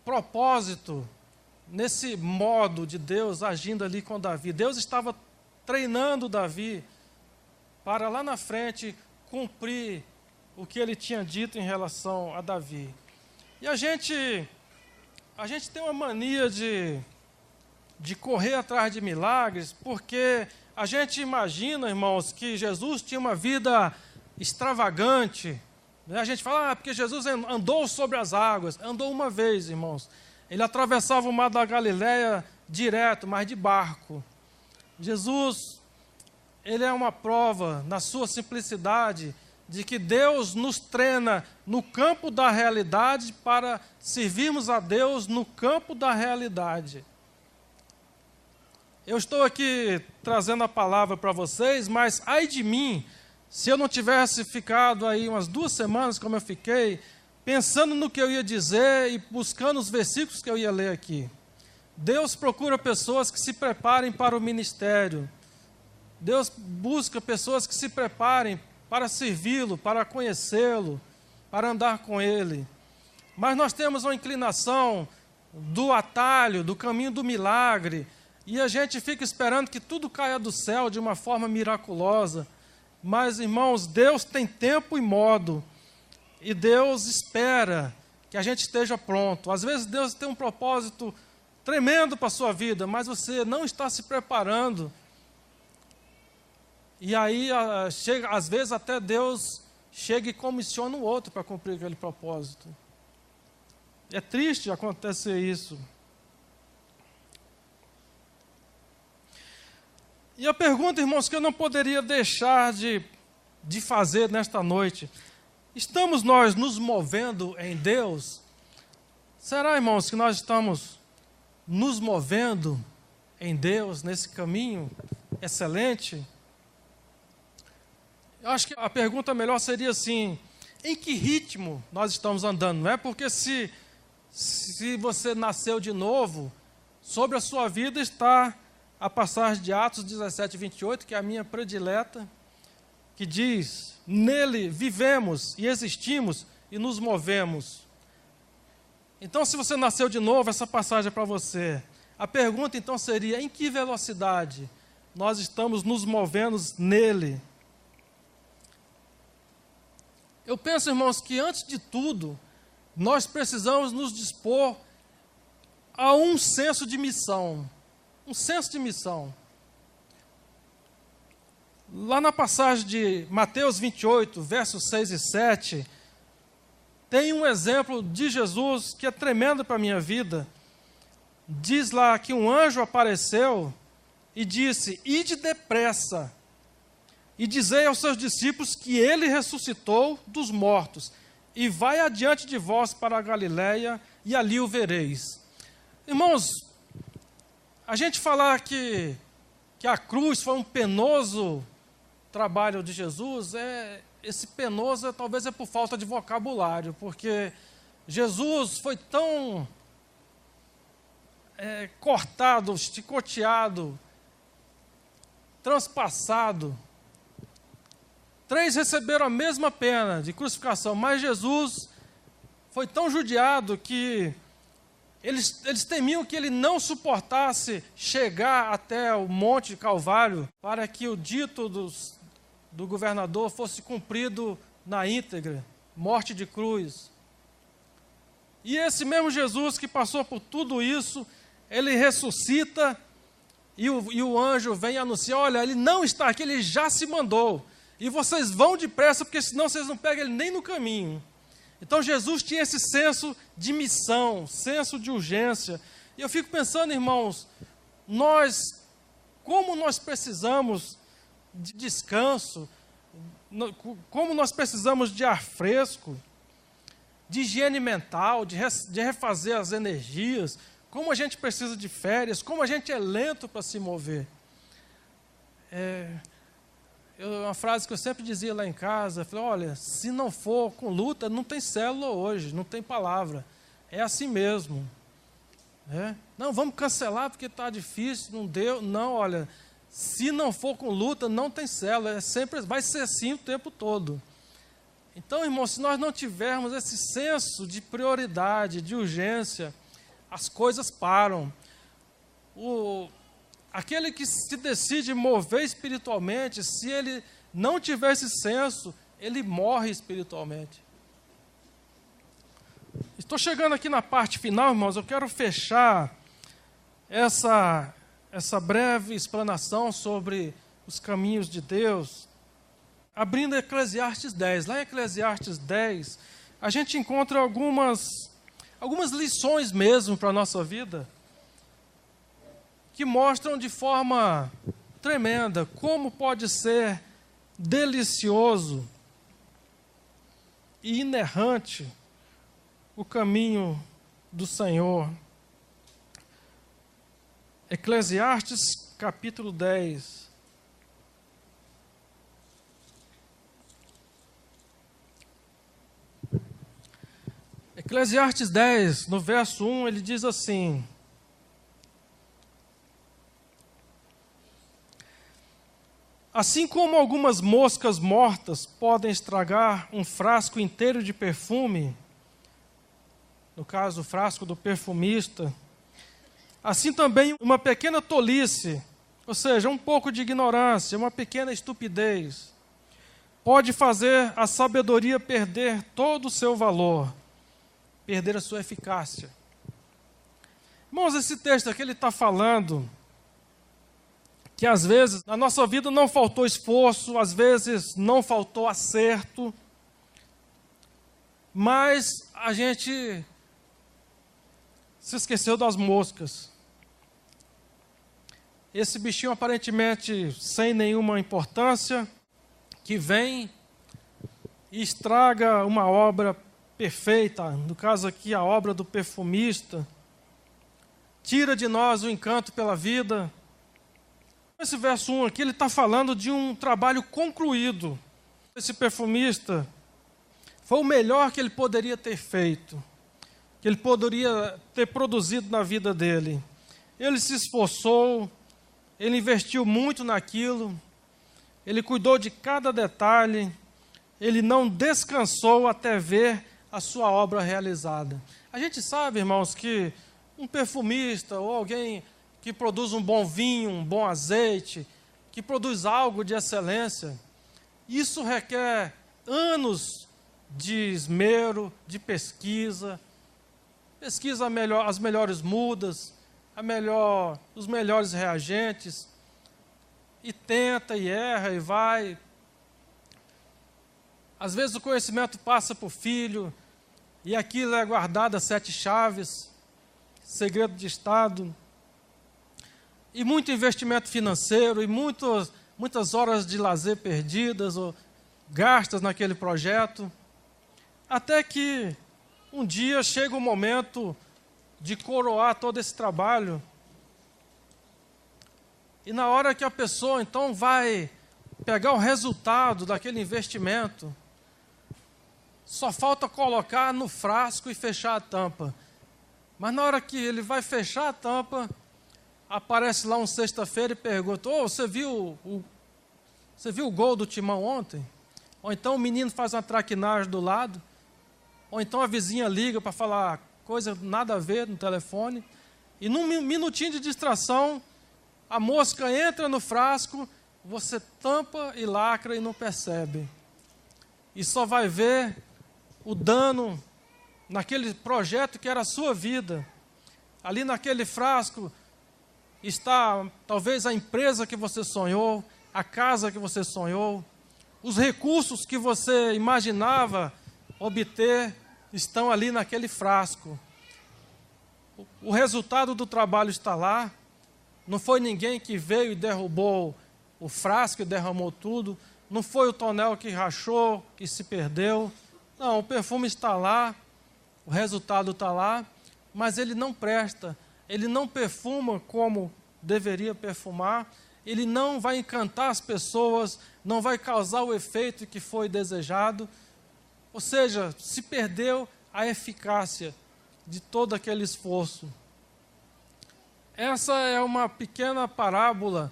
propósito nesse modo de Deus agindo ali com Davi. Deus estava treinando Davi para lá na frente cumprir o que ele tinha dito em relação a Davi. E a gente tem uma mania de correr atrás de milagres, porque a gente imagina, irmãos, que Jesus tinha uma vida extravagante. A gente fala, porque Jesus andou sobre as águas. Andou uma vez, irmãos. Ele atravessava o mar da Galileia direto, mas de barco. Jesus, ele é uma prova, na sua simplicidade, de que Deus nos treina no campo da realidade para servirmos a Deus no campo da realidade. Eu estou aqui trazendo a palavra para vocês, mas ai de mim, se eu não tivesse ficado aí umas 2 semanas, como eu fiquei, pensando no que eu ia dizer e buscando os versículos que eu ia ler aqui. Deus procura pessoas que se preparem para o ministério. Deus busca pessoas que se preparem para servi-lo, para conhecê-lo, para andar com ele. Mas nós temos uma inclinação do atalho, do caminho do milagre, e a gente fica esperando que tudo caia do céu de uma forma miraculosa. Mas, irmãos, Deus tem tempo e modo, e Deus espera que a gente esteja pronto. Às vezes Deus tem um propósito tremendo para a sua vida, mas você não está se preparando. E aí, às vezes até Deus chega e comissiona o outro para cumprir aquele propósito. É triste acontecer isso. E a pergunta, irmãos, que eu não poderia deixar de fazer nesta noite: estamos nós nos movendo em Deus? Será, irmãos, que nós estamos nos movendo em Deus, nesse caminho excelente? Eu acho que a pergunta melhor seria assim: em que ritmo nós estamos andando? Não é? Porque se você nasceu de novo, sobre a sua vida está a passagem de Atos 17, 28, que é a minha predileta, que diz: nele vivemos e existimos e nos movemos. Então, se você nasceu de novo, essa passagem é para você. A pergunta, então, seria: em que velocidade nós estamos nos movendo nele? Eu penso, irmãos, que antes de tudo, nós precisamos nos dispor a um senso de missão. Um senso de missão. Lá na passagem de Mateus 28, versos 6 e 7, tem um exemplo de Jesus que é tremendo para a minha vida. Diz lá que um anjo apareceu e disse: ide depressa e dizei aos seus discípulos que ele ressuscitou dos mortos e vai adiante de vós para a Galiléia e ali o vereis. Irmãos, a gente falar que a cruz foi um penoso trabalho de Jesus, esse penoso talvez é por falta de vocabulário, porque Jesus foi tão cortado, chicoteado, transpassado. 3 receberam a mesma pena de crucificação, mas Jesus foi tão judiado que eles temiam que ele não suportasse chegar até o Monte Calvário para que o dito do governador fosse cumprido na íntegra, morte de cruz. E esse mesmo Jesus que passou por tudo isso, ele ressuscita e o anjo vem e anuncia: olha, ele não está aqui, ele já se mandou. E vocês vão depressa, porque senão vocês não pegam ele nem no caminho. Então Jesus tinha esse senso de missão, senso de urgência. E eu fico pensando, irmãos, como nós precisamos de descanso, como nós precisamos de ar fresco, de higiene mental, de refazer as energias, como a gente precisa de férias, como a gente é lento para se mover. Uma frase que eu sempre dizia lá em casa, eu falei: olha, se não for com luta, não tem célula hoje, não tem palavra. É assim mesmo. Não, vamos cancelar porque está difícil, não deu. Não, olha, se não for com luta, não tem célula. Vai ser assim o tempo todo. Então, irmão, se nós não tivermos esse senso de prioridade, de urgência, as coisas param. Aquele que se decide mover espiritualmente, se ele não tiver esse senso, ele morre espiritualmente. Estou chegando aqui na parte final, irmãos. Eu quero fechar essa breve explanação sobre os caminhos de Deus, abrindo Eclesiastes 10. Lá em Eclesiastes 10, a gente encontra algumas lições mesmo para a nossa vida, que mostram de forma tremenda como pode ser delicioso e inerrante o caminho do Senhor. Eclesiastes capítulo 10. Eclesiastes 10, no verso 1, ele diz assim: assim como algumas moscas mortas podem estragar um frasco inteiro de perfume, no caso o frasco do perfumista, assim também uma pequena tolice, ou seja, um pouco de ignorância, uma pequena estupidez, pode fazer a sabedoria perder todo o seu valor, perder a sua eficácia. Irmãos, esse texto aqui ele está falando que às vezes na nossa vida não faltou esforço, às vezes não faltou acerto, mas a gente se esqueceu das moscas. Esse bichinho aparentemente sem nenhuma importância, que vem e estraga uma obra perfeita, no caso aqui a obra do perfumista, tira de nós o encanto pela vida. Esse verso 1 aqui, ele está falando de um trabalho concluído. Esse perfumista foi o melhor que ele poderia ter feito, que ele poderia ter produzido na vida dele. Ele se esforçou, ele investiu muito naquilo, ele cuidou de cada detalhe, ele não descansou até ver a sua obra realizada. A gente sabe, irmãos, que um perfumista ou alguém que produz um bom vinho, um bom azeite, que produz algo de excelência, isso requer anos de esmero, de pesquisa, pesquisa as melhores mudas, os melhores reagentes, e tenta, e erra, e vai. Às vezes o conhecimento passa para o filho, e aquilo é guardado a 7 chaves, segredo de Estado, e muito investimento financeiro, e muitas horas de lazer perdidas, ou gastas naquele projeto, até que um dia chega o momento de coroar todo esse trabalho. E na hora que a pessoa então vai pegar o resultado daquele investimento, só falta colocar no frasco e fechar a tampa. Mas na hora que ele vai fechar a tampa, aparece lá sexta-feira e pergunta: "Ô, você viu o gol do Timão ontem?" Ou então o menino faz uma traquinagem do lado, ou então a vizinha liga para falar coisa nada a ver no telefone, e num minutinho de distração, a mosca entra no frasco, você tampa e lacra e não percebe. E só vai ver o dano naquele projeto que era a sua vida. Ali naquele frasco está talvez a empresa que você sonhou, a casa que você sonhou, os recursos que você imaginava obter estão ali naquele frasco. O resultado do trabalho está lá. Não foi ninguém que veio e derrubou o frasco e derramou tudo. Não foi o tonel que rachou, que se perdeu. Não, o perfume está lá, o resultado está lá, mas ele não presta. Ele não perfuma como deveria perfumar. Ele não vai encantar as pessoas, não vai causar o efeito que foi desejado. Ou seja, se perdeu a eficácia de todo aquele esforço. Essa é uma pequena parábola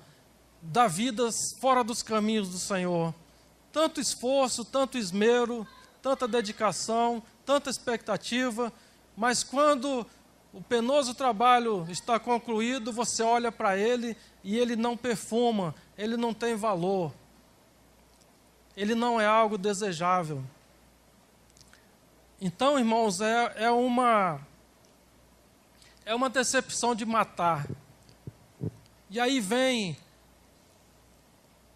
da vida fora dos caminhos do Senhor. Tanto esforço, tanto esmero, tanta dedicação, tanta expectativa, mas quando o penoso trabalho está concluído, você olha para ele e ele não perfuma, ele não tem valor. Ele não é algo desejável. Então, irmãos, é uma decepção de matar. E aí vem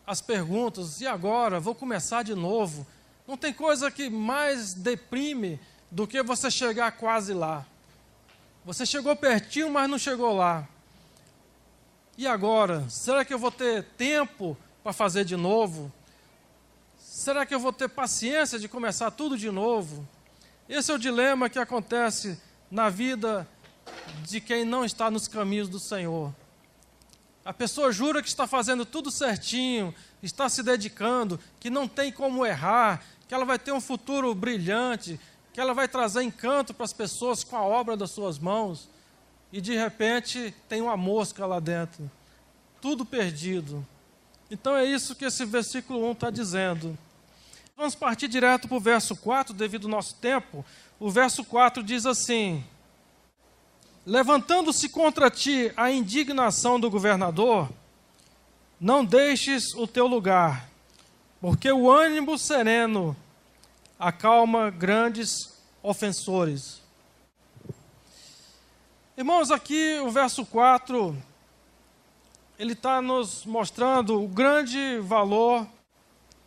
as perguntas: e agora? Vou começar de novo. Não tem coisa que mais deprime do que você chegar quase lá. Você chegou pertinho, mas não chegou lá. E agora? Será que eu vou ter tempo para fazer de novo? Será que eu vou ter paciência de começar tudo de novo? Esse é o dilema que acontece na vida de quem não está nos caminhos do Senhor. A pessoa jura que está fazendo tudo certinho, está se dedicando, que não tem como errar, que ela vai ter um futuro brilhante, que ela vai trazer encanto para as pessoas com a obra das suas mãos, e de repente tem uma mosca lá dentro, tudo perdido. Então é isso que esse versículo 1 está dizendo. Vamos partir direto para o verso 4, devido ao nosso tempo. O verso 4 diz assim: levantando-se contra ti a indignação do governador, não deixes o teu lugar, porque o ânimo sereno acalma grandes ofensores. Irmãos, aqui o verso 4, ele está nos mostrando o grande valor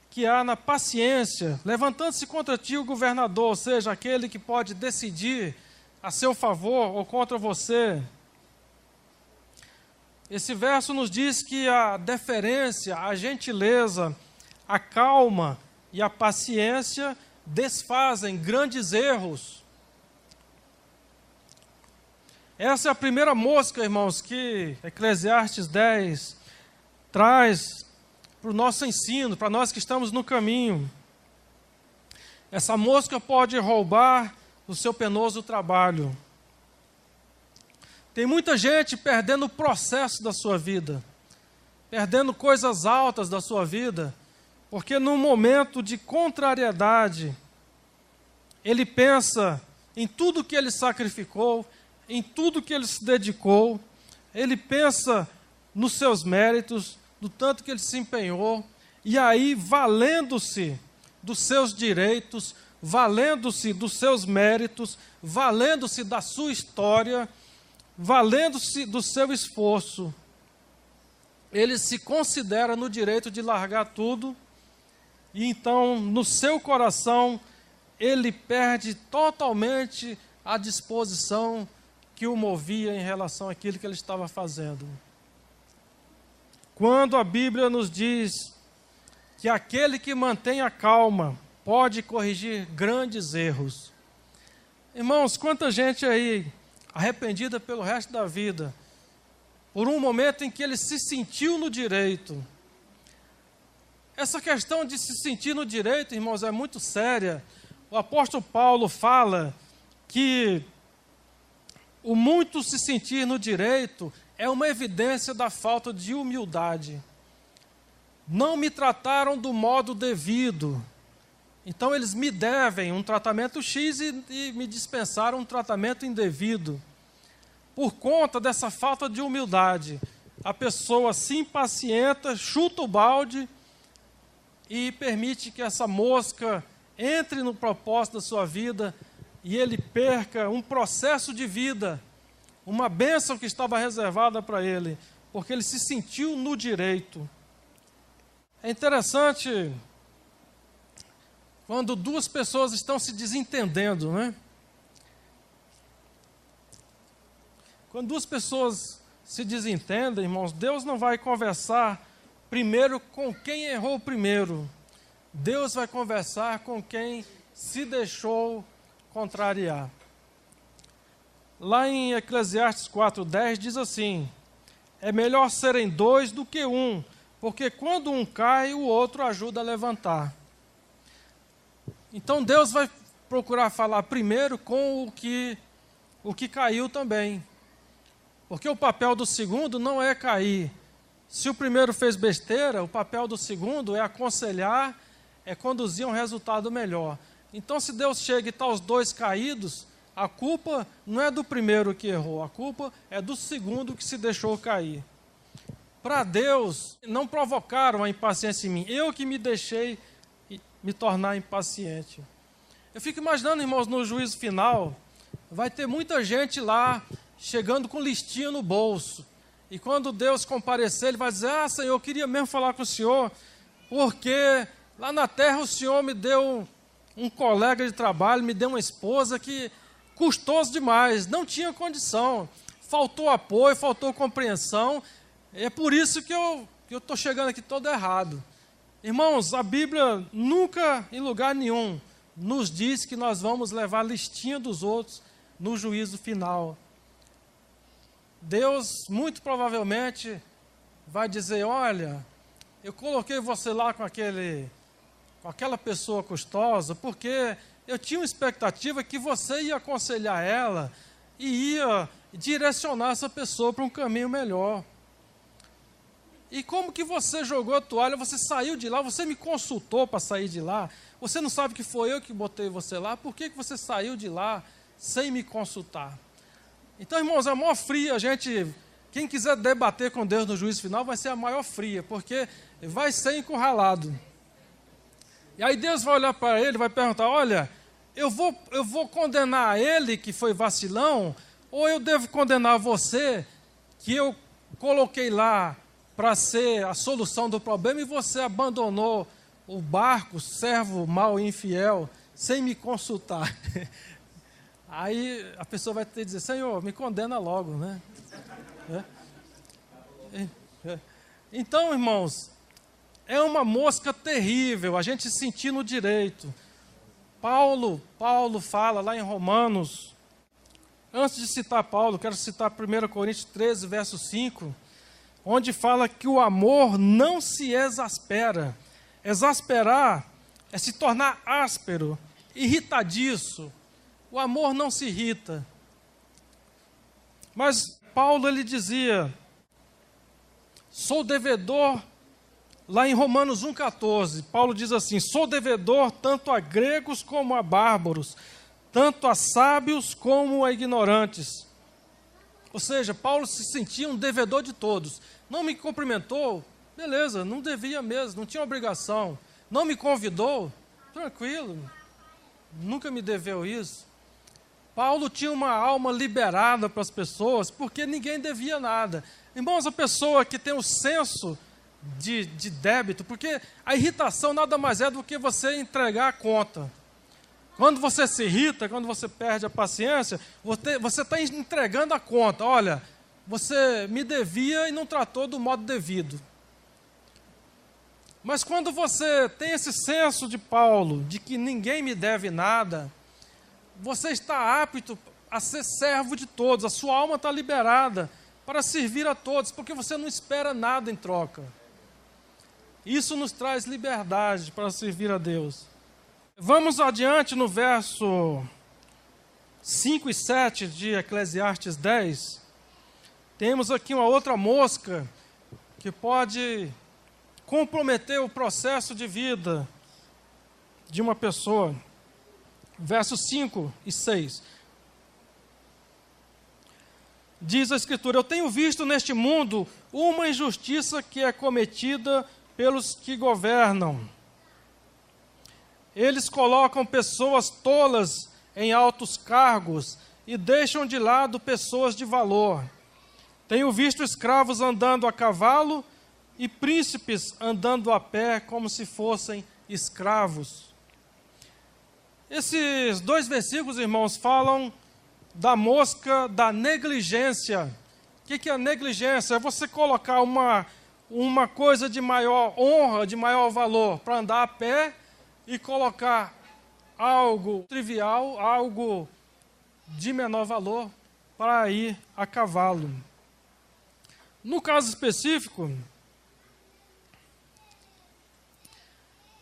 que há na paciência. Levantando-se contra ti o governador, ou seja, aquele que pode decidir a seu favor ou contra você. Esse verso nos diz que a deferência, a gentileza, a calma e a paciência desfazem grandes erros. Essa é a primeira mosca, irmãos, que Eclesiastes 10 traz para o nosso ensino, para nós que estamos no caminho. Essa mosca pode roubar o seu penoso trabalho. Tem muita gente perdendo o processo da sua vida, perdendo coisas altas da sua vida, porque num momento de contrariedade, ele pensa em tudo que ele sacrificou, em tudo que ele se dedicou, ele pensa nos seus méritos, do tanto que ele se empenhou, e aí, valendo-se dos seus direitos, valendo-se dos seus méritos, valendo-se da sua história, valendo-se do seu esforço, ele se considera no direito de largar tudo, e então, no seu coração, ele perde totalmente a disposição que o movia em relação àquilo que ele estava fazendo. Quando a Bíblia nos diz que aquele que mantém a calma pode corrigir grandes erros. Irmãos, quanta gente aí arrependida pelo resto da vida, por um momento em que ele se sentiu no direito. Essa questão de se sentir no direito, irmãos, é muito séria. O apóstolo Paulo fala que o muito se sentir no direito é uma evidência da falta de humildade. Não me trataram do modo devido, então eles me devem um tratamento X e me dispensaram um tratamento indevido. Por conta dessa falta de humildade, a pessoa se impacienta, chuta o balde e permite que essa mosca entre no propósito da sua vida e ele perca um processo de vida, uma bênção que estava reservada para ele, porque ele se sentiu no direito. É interessante quando duas pessoas estão se desentendendo, né? Quando duas pessoas se desentendem, irmãos, Deus não vai conversar primeiro com quem errou primeiro. Deus vai conversar com quem se deixou contrariar. Lá em Eclesiastes 4:10 diz assim: é melhor serem dois do que um, porque quando um cai, o outro ajuda a levantar. Então Deus vai procurar falar primeiro com o que caiu também. Porque o papel do segundo não é cair. Se o primeiro fez besteira, o papel do segundo é aconselhar, é conduzir um resultado melhor. Então, se Deus chega e está os dois caídos, a culpa não é do primeiro que errou, a culpa é do segundo que se deixou cair. Para Deus, não provocaram a impaciência em mim, eu que me deixei me tornar impaciente. Eu fico imaginando, irmãos, no juízo final, vai ter muita gente lá chegando com listinha no bolso. E quando Deus comparecer, ele vai dizer: ah, Senhor, eu queria mesmo falar com o Senhor, porque lá na terra o Senhor me deu um colega de trabalho, me deu uma esposa que custoso demais, não tinha condição, faltou apoio, faltou compreensão, é por isso que eu estou chegando aqui todo errado. Irmãos, a Bíblia nunca, em lugar nenhum, nos diz que nós vamos levar a listinha dos outros no juízo final. Deus, muito provavelmente, vai dizer: olha, eu coloquei você lá com aquela pessoa custosa, porque eu tinha uma expectativa que você ia aconselhar ela e ia direcionar essa pessoa para um caminho melhor. E como que você jogou a toalha, você saiu de lá, você me consultou para sair de lá, você não sabe que foi eu que botei você lá, por que você saiu de lá sem me consultar? Então, irmãos, é a maior fria, quem quiser debater com Deus no juízo final vai ser a maior fria, porque vai ser encurralado. E aí Deus vai olhar para ele e vai perguntar: olha, eu vou condenar ele que foi vacilão, ou eu devo condenar você que eu coloquei lá para ser a solução do problema e você abandonou o barco, servo mau e infiel, sem me consultar? Aí a pessoa vai ter que dizer: Senhor, me condena logo, né? Então, irmãos, é uma mosca terrível a gente sentir no direito. Paulo fala lá em Romanos, antes de citar Paulo, quero citar 1 Coríntios 13, verso 5, onde fala que o amor não se exaspera. Exasperar é se tornar áspero, irritadiço. O amor não se irrita. Mas Paulo, ele dizia, sou devedor, lá em Romanos 1,14, Paulo diz assim: sou devedor tanto a gregos como a bárbaros, tanto a sábios como a ignorantes. Ou seja, Paulo se sentia um devedor de todos. Não me cumprimentou, beleza, não devia mesmo, não tinha obrigação. Não me convidou, tranquilo. nunca me deveu isso. Paulo tinha uma alma liberada para as pessoas, porque ninguém devia nada. Irmãos, a pessoa que tem o senso de débito, porque a irritação nada mais é do que você entregar a conta. Quando você se irrita, quando você perde a paciência, você está entregando a conta. Olha, você me devia e não tratou do modo devido. Mas quando você tem esse senso de Paulo, de que ninguém me deve nada, você está apto a ser servo de todos, a sua alma está liberada para servir a todos, porque você não espera nada em troca. Isso nos traz liberdade para servir a Deus. Vamos adiante no verso 5 e 7 de Eclesiastes 10. Temos aqui uma outra mosca que pode comprometer o processo de vida de uma pessoa. Versos 5 e 6. Diz a Escritura: eu tenho visto neste mundo uma injustiça que é cometida pelos que governam. Eles colocam pessoas tolas em altos cargos e deixam de lado pessoas de valor. Tenho visto escravos andando a cavalo e príncipes andando a pé como se fossem escravos. Esses dois versículos, irmãos, falam da mosca da negligência. O que é a negligência? É você colocar uma coisa de maior honra, de maior valor, para andar a pé, e colocar algo trivial, algo de menor valor, para ir a cavalo. No caso específico,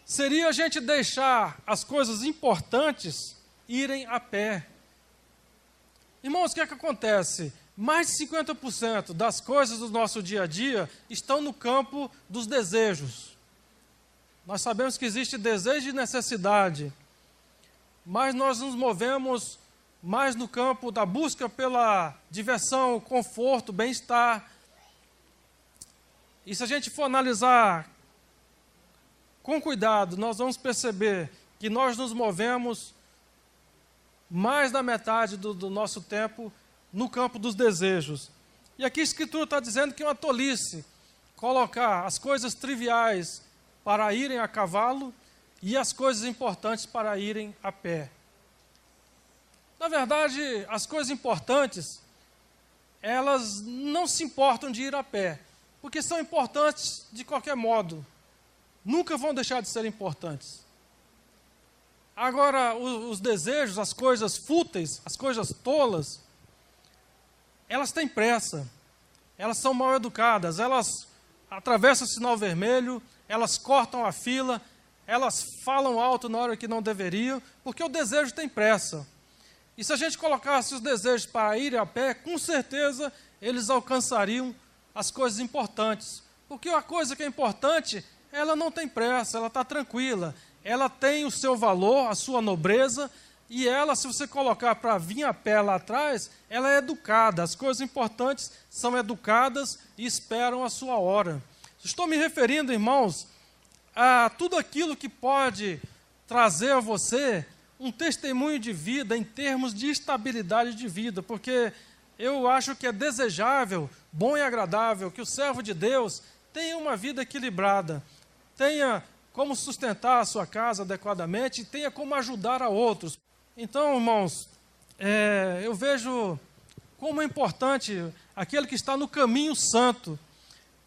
seria a gente deixar as coisas importantes irem a pé. Irmãos, o que é que acontece? Mais de 50% das coisas do nosso dia a dia estão no campo dos desejos. Nós sabemos que existe desejo e necessidade, mas nós nos movemos mais no campo da busca pela diversão, conforto, bem-estar. E se a gente for analisar com cuidado, nós vamos perceber que nós nos movemos mais da metade do nosso tempo no campo dos desejos. E aqui a Escritura está dizendo que é uma tolice colocar as coisas triviais para irem a cavalo e as coisas importantes para irem a pé. Na verdade, as coisas importantes, elas não se importam de ir a pé, porque são importantes de qualquer modo. Nunca vão deixar de ser importantes. Agora, os desejos, as coisas fúteis, as coisas tolas, elas têm pressa, elas são mal educadas, elas atravessam o sinal vermelho, elas cortam a fila, elas falam alto na hora que não deveriam, porque o desejo tem pressa. E se a gente colocasse os desejos para ir a pé, com certeza eles alcançariam as coisas importantes. Porque a coisa que é importante, ela não tem pressa, ela está tranquila, ela tem o seu valor, a sua nobreza, e ela, se você colocar para vir a pé lá atrás, ela é educada. As coisas importantes são educadas e esperam a sua hora. Estou me referindo, irmãos, a tudo aquilo que pode trazer a você um testemunho de vida em termos de estabilidade de vida, porque eu acho que é desejável, bom e agradável, que o servo de Deus tenha uma vida equilibrada, tenha como sustentar a sua casa adequadamente e tenha como ajudar a outros. Então, irmãos, eu vejo como é importante aquele que está no caminho santo,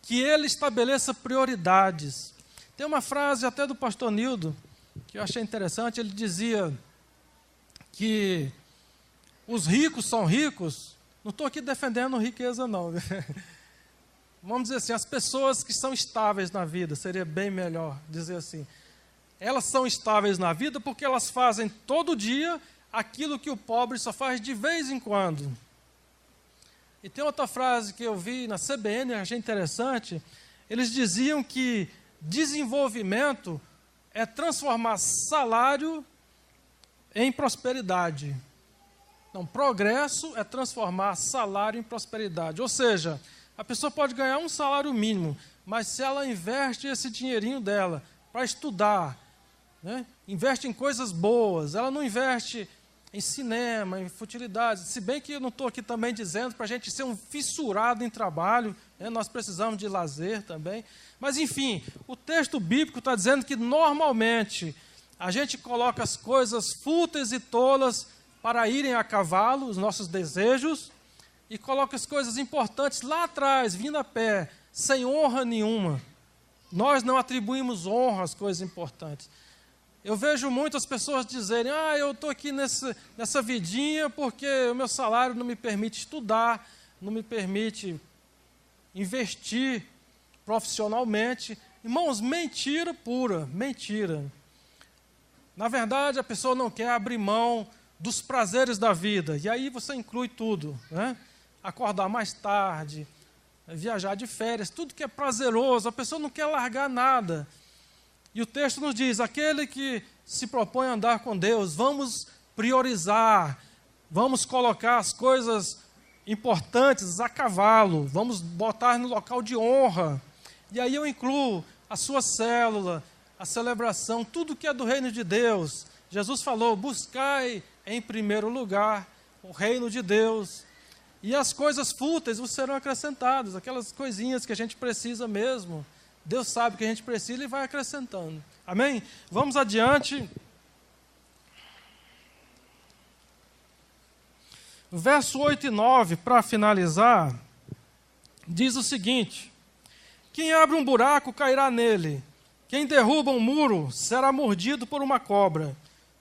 que ele estabeleça prioridades. Tem uma frase até do pastor Nildo, que eu achei interessante. Ele dizia que os ricos são ricos. Não estou aqui defendendo riqueza, não. Vamos dizer assim, as pessoas que são estáveis na vida, seria bem melhor dizer assim. Elas são estáveis na vida porque elas fazem todo dia aquilo que o pobre só faz de vez em quando. E tem outra frase que eu vi na CBN, achei interessante. Eles diziam que desenvolvimento é transformar salário em prosperidade. Não, progresso é transformar salário em prosperidade. Ou seja, a pessoa pode ganhar um salário mínimo, mas se ela investe esse dinheirinho dela para estudar, né? Investe em coisas boas, ela não investe em cinema, em futilidades. Se bem que eu não estou aqui também dizendo para a gente ser um fissurado em trabalho, né? Nós precisamos de lazer também. Mas, enfim, o texto bíblico está dizendo que, normalmente, a gente coloca as coisas fúteis e tolas para irem a cavalo, os nossos desejos, e coloca as coisas importantes lá atrás, vindo a pé, sem honra nenhuma. Nós não atribuímos honra às coisas importantes. Eu vejo muitas pessoas dizerem, eu estou aqui nessa vidinha porque o meu salário não me permite estudar, não me permite investir profissionalmente. Irmãos, mentira pura, mentira. Na verdade, a pessoa não quer abrir mão dos prazeres da vida, e aí você inclui tudo, né? Acordar mais tarde, viajar de férias, tudo que é prazeroso, a pessoa não quer largar nada. E o texto nos diz, aquele que se propõe a andar com Deus, vamos priorizar, vamos colocar as coisas importantes a cavalo, vamos botar no local de honra. E aí eu incluo a sua célula, a celebração, tudo que é do reino de Deus. Jesus falou, buscai em primeiro lugar o reino de Deus, e as coisas fúteis vos serão acrescentadas, aquelas coisinhas que a gente precisa mesmo. Deus sabe que a gente precisa e vai acrescentando. Amém? Vamos adiante. O verso 8 e 9, para finalizar, diz o seguinte: quem abre um buraco cairá nele, quem derruba um muro será mordido por uma cobra,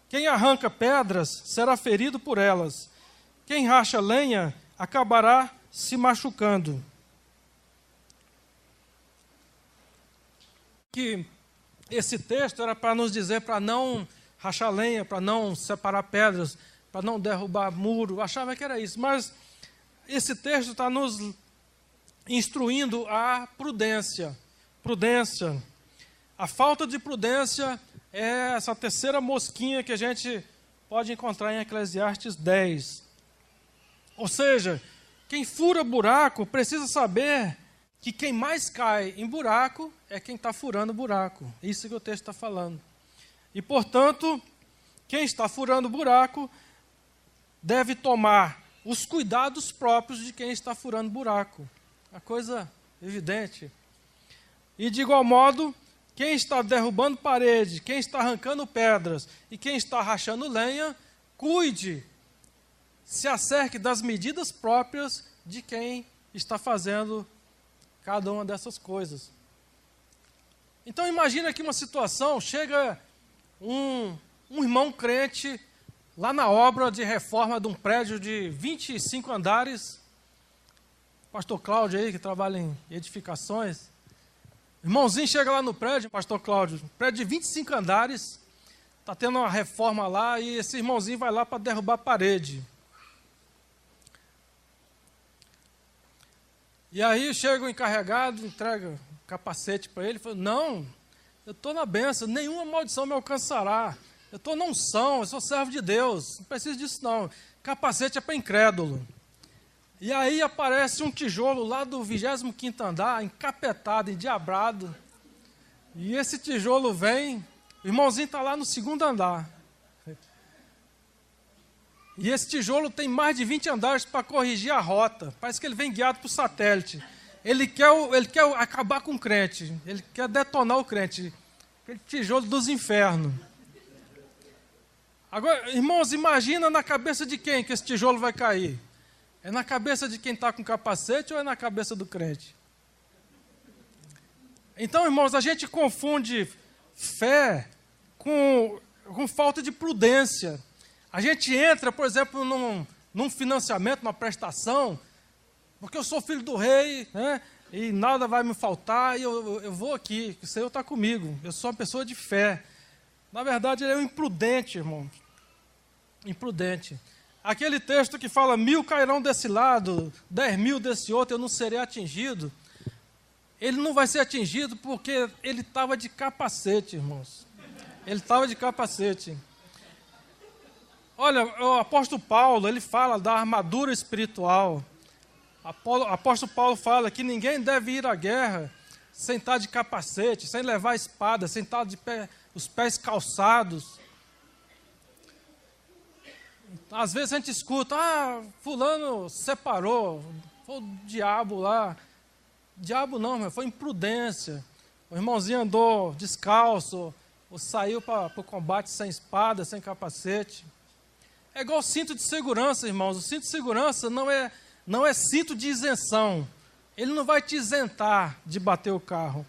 quem arranca pedras será ferido por elas, quem racha lenha acabará se machucando. Que esse texto era para nos dizer para não rachar lenha, para não separar pedras, para não derrubar muro. Eu achava que era isso, mas esse texto está nos instruindo a prudência. Prudência. A falta de prudência é essa terceira mosquinha que a gente pode encontrar em Eclesiastes 10. Ou seja, quem fura buraco precisa saber que quem mais cai em buraco é quem está furando buraco. Isso que o texto está falando. E, portanto, quem está furando buraco deve tomar os cuidados próprios de quem está furando buraco. Uma coisa evidente. E, de igual modo, quem está derrubando parede, quem está arrancando pedras e quem está rachando lenha, cuide, se acerque das medidas próprias de quem está fazendo cada uma dessas coisas. Então imagina que uma situação, chega um irmão crente lá na obra de reforma de um prédio de 25 andares, pastor Cláudio aí que trabalha em edificações, irmãozinho chega lá no prédio, pastor Cláudio, prédio de 25 andares, está tendo uma reforma lá e esse irmãozinho vai lá para derrubar a parede. E aí chega o encarregado, entrega o capacete para ele, fala, não, eu estou na bênção, nenhuma maldição me alcançará, eu estou na unção, eu sou servo de Deus, não preciso disso não, capacete é para incrédulo. E aí aparece um tijolo lá do 25º andar, encapetado, endiabrado, e esse tijolo vem, o irmãozinho está lá no 2º andar. E esse tijolo tem mais de 20 andares para corrigir a rota. Parece que ele vem guiado por satélite. Ele quer acabar com o crente. Ele quer detonar o crente. Aquele tijolo dos infernos. Agora, irmãos, imagina na cabeça de quem que esse tijolo vai cair. É na cabeça de quem está com capacete ou é na cabeça do crente? Então, irmãos, a gente confunde fé com falta de prudência. A gente entra, por exemplo, num financiamento, numa prestação, porque eu sou filho do rei, né, e nada vai me faltar, e eu vou aqui, o Senhor está comigo, eu sou uma pessoa de fé. Na verdade, ele é um imprudente, irmão. Imprudente. Aquele texto que fala, 1000 cairão desse lado, 10.000 desse outro, eu não serei atingido. Ele não vai ser atingido porque ele estava de capacete, irmãos. Ele estava de capacete. Olha, o apóstolo Paulo, ele fala da armadura espiritual. O apóstolo Paulo fala que ninguém deve ir à guerra sem estar de capacete, sem levar espada, sem estar de pé os pés calçados. Às vezes a gente escuta, fulano separou, foi o diabo lá. Diabo não, mas foi imprudência. O irmãozinho andou descalço, ou saiu para o combate sem espada, sem capacete. É igual o cinto de segurança, irmãos. O cinto de segurança não é cinto de isenção. Ele não vai te isentar de bater o carro.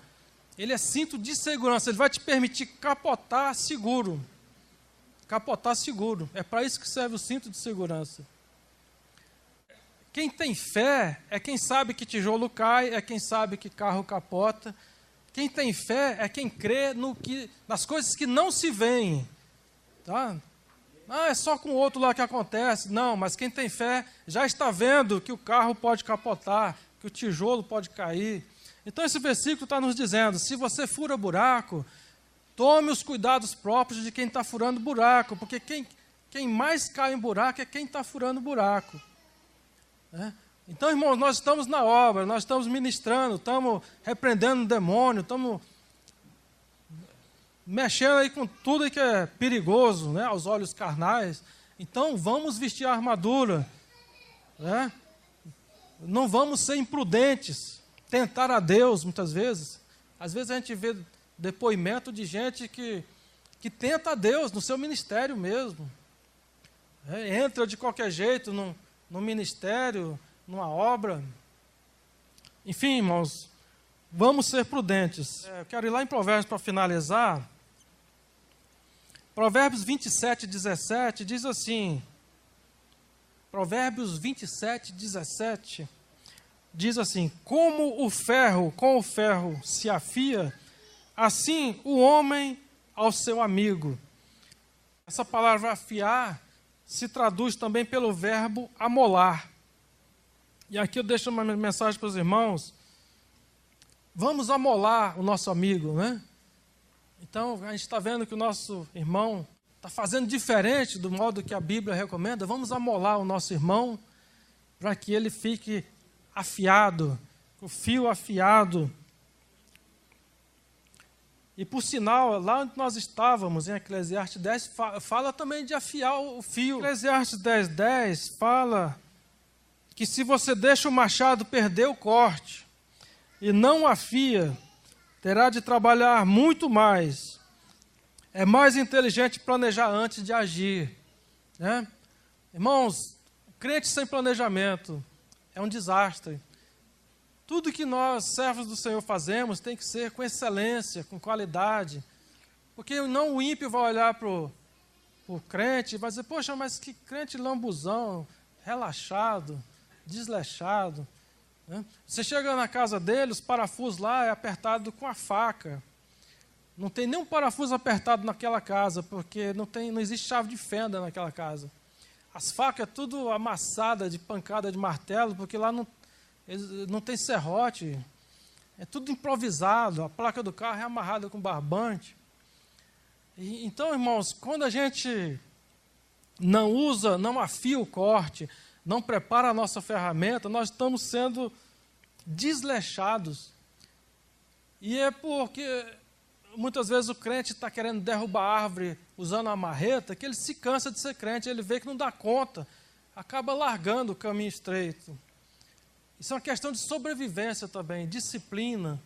Ele é cinto de segurança. Ele vai te permitir capotar seguro. Capotar seguro. É para isso que serve o cinto de segurança. Quem tem fé é quem sabe que tijolo cai, é quem sabe que carro capota. Quem tem fé é quem crê nas coisas que não se veem. Tá? É só com o outro lá que acontece. Não, mas quem tem fé já está vendo que o carro pode capotar, que o tijolo pode cair. Então esse versículo está nos dizendo, se você fura buraco, tome os cuidados próprios de quem está furando buraco, porque quem mais cai em buraco é quem está furando buraco. Então, irmãos, nós estamos na obra, nós estamos ministrando, estamos repreendendo o demônio, estamos mexendo aí com tudo que é perigoso, né, aos olhos carnais. Então, vamos vestir a armadura, né? Não vamos ser imprudentes, tentar a Deus, muitas vezes. Às vezes a gente vê depoimento de gente que tenta a Deus no seu ministério mesmo. Entra de qualquer jeito no ministério, numa obra. Enfim, irmãos, vamos ser prudentes. Eu quero ir lá em Provérbios para finalizar. Provérbios 27, 17 diz assim, Provérbios 27, 17, diz assim, como o ferro com o ferro se afia, assim o homem ao seu amigo. Essa palavra afiar se traduz também pelo verbo amolar. E aqui eu deixo uma mensagem para os irmãos. Vamos amolar o nosso amigo, né? Então, a gente está vendo que o nosso irmão está fazendo diferente do modo que a Bíblia recomenda. Vamos amolar o nosso irmão para que ele fique afiado, o fio afiado. E, por sinal, lá onde nós estávamos, em Eclesiastes 10, fala também de afiar o fio. Eclesiastes 10, 10 fala que se você deixa o machado perder o corte e não afia, terá de trabalhar muito mais. É mais inteligente planejar antes de agir. Né? Irmãos, o crente sem planejamento é um desastre. Tudo que nós, servos do Senhor, fazemos tem que ser com excelência, com qualidade. Porque não o ímpio vai olhar para o crente e vai dizer, poxa, mas que crente lambuzão, relaxado, desleixado. Né? Você chega na casa dele, os parafusos lá é apertado com a faca. Não tem nenhum parafuso apertado naquela casa, porque não existe chave de fenda naquela casa. As facas é tudo amassada de pancada de martelo, porque lá não tem serrote. É tudo improvisado. A placa do carro é amarrada com barbante. Então, irmãos, quando a gente não afia o corte, não prepara a nossa ferramenta, nós estamos sendo desleixados. E é porque muitas vezes o crente está querendo derrubar a árvore usando a marreta, que ele se cansa de ser crente, ele vê que não dá conta, acaba largando o caminho estreito. Isso é uma questão de sobrevivência também, disciplina.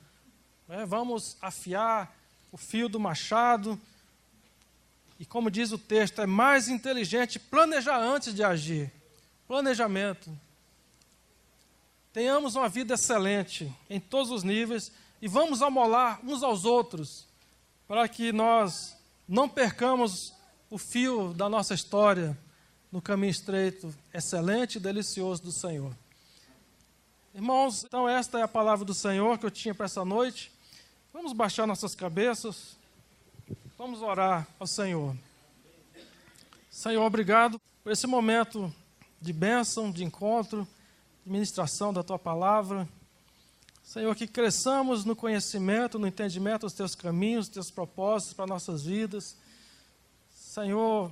Né? Vamos afiar o fio do machado. E como diz o texto, é mais inteligente planejar antes de agir. Planejamento. Tenhamos uma vida excelente em todos os níveis e vamos amolar uns aos outros para que nós não percamos o fio da nossa história no caminho estreito, excelente e delicioso do Senhor. Irmãos, então esta é a palavra do Senhor que eu tinha para essa noite. Vamos baixar nossas cabeças, vamos orar ao Senhor. Senhor, obrigado por esse momento de bênção, de encontro, de ministração da Tua palavra. Senhor, que cresçamos no conhecimento, no entendimento dos Teus caminhos, dos Teus propósitos para nossas vidas. Senhor,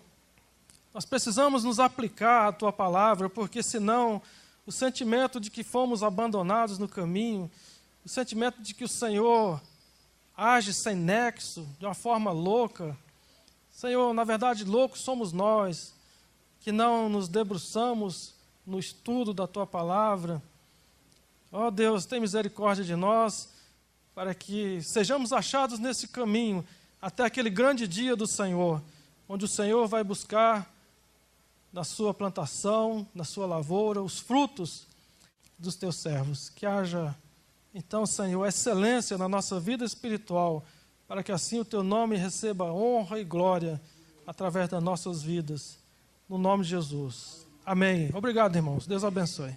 nós precisamos nos aplicar à Tua palavra, porque senão o sentimento de que fomos abandonados no caminho, o sentimento de que o Senhor age sem nexo, de uma forma louca. Senhor, na verdade, loucos somos nós, que não nos debruçamos no estudo da Tua palavra. Ó Deus, tem misericórdia de nós, para que sejamos achados nesse caminho, até aquele grande dia do Senhor, onde o Senhor vai buscar na sua plantação, na sua lavoura, os frutos dos Teus servos. Que haja, então, Senhor, excelência na nossa vida espiritual, para que assim o Teu nome receba honra e glória através das nossas vidas. No nome de Jesus. Amém. Obrigado, irmãos. Deus abençoe.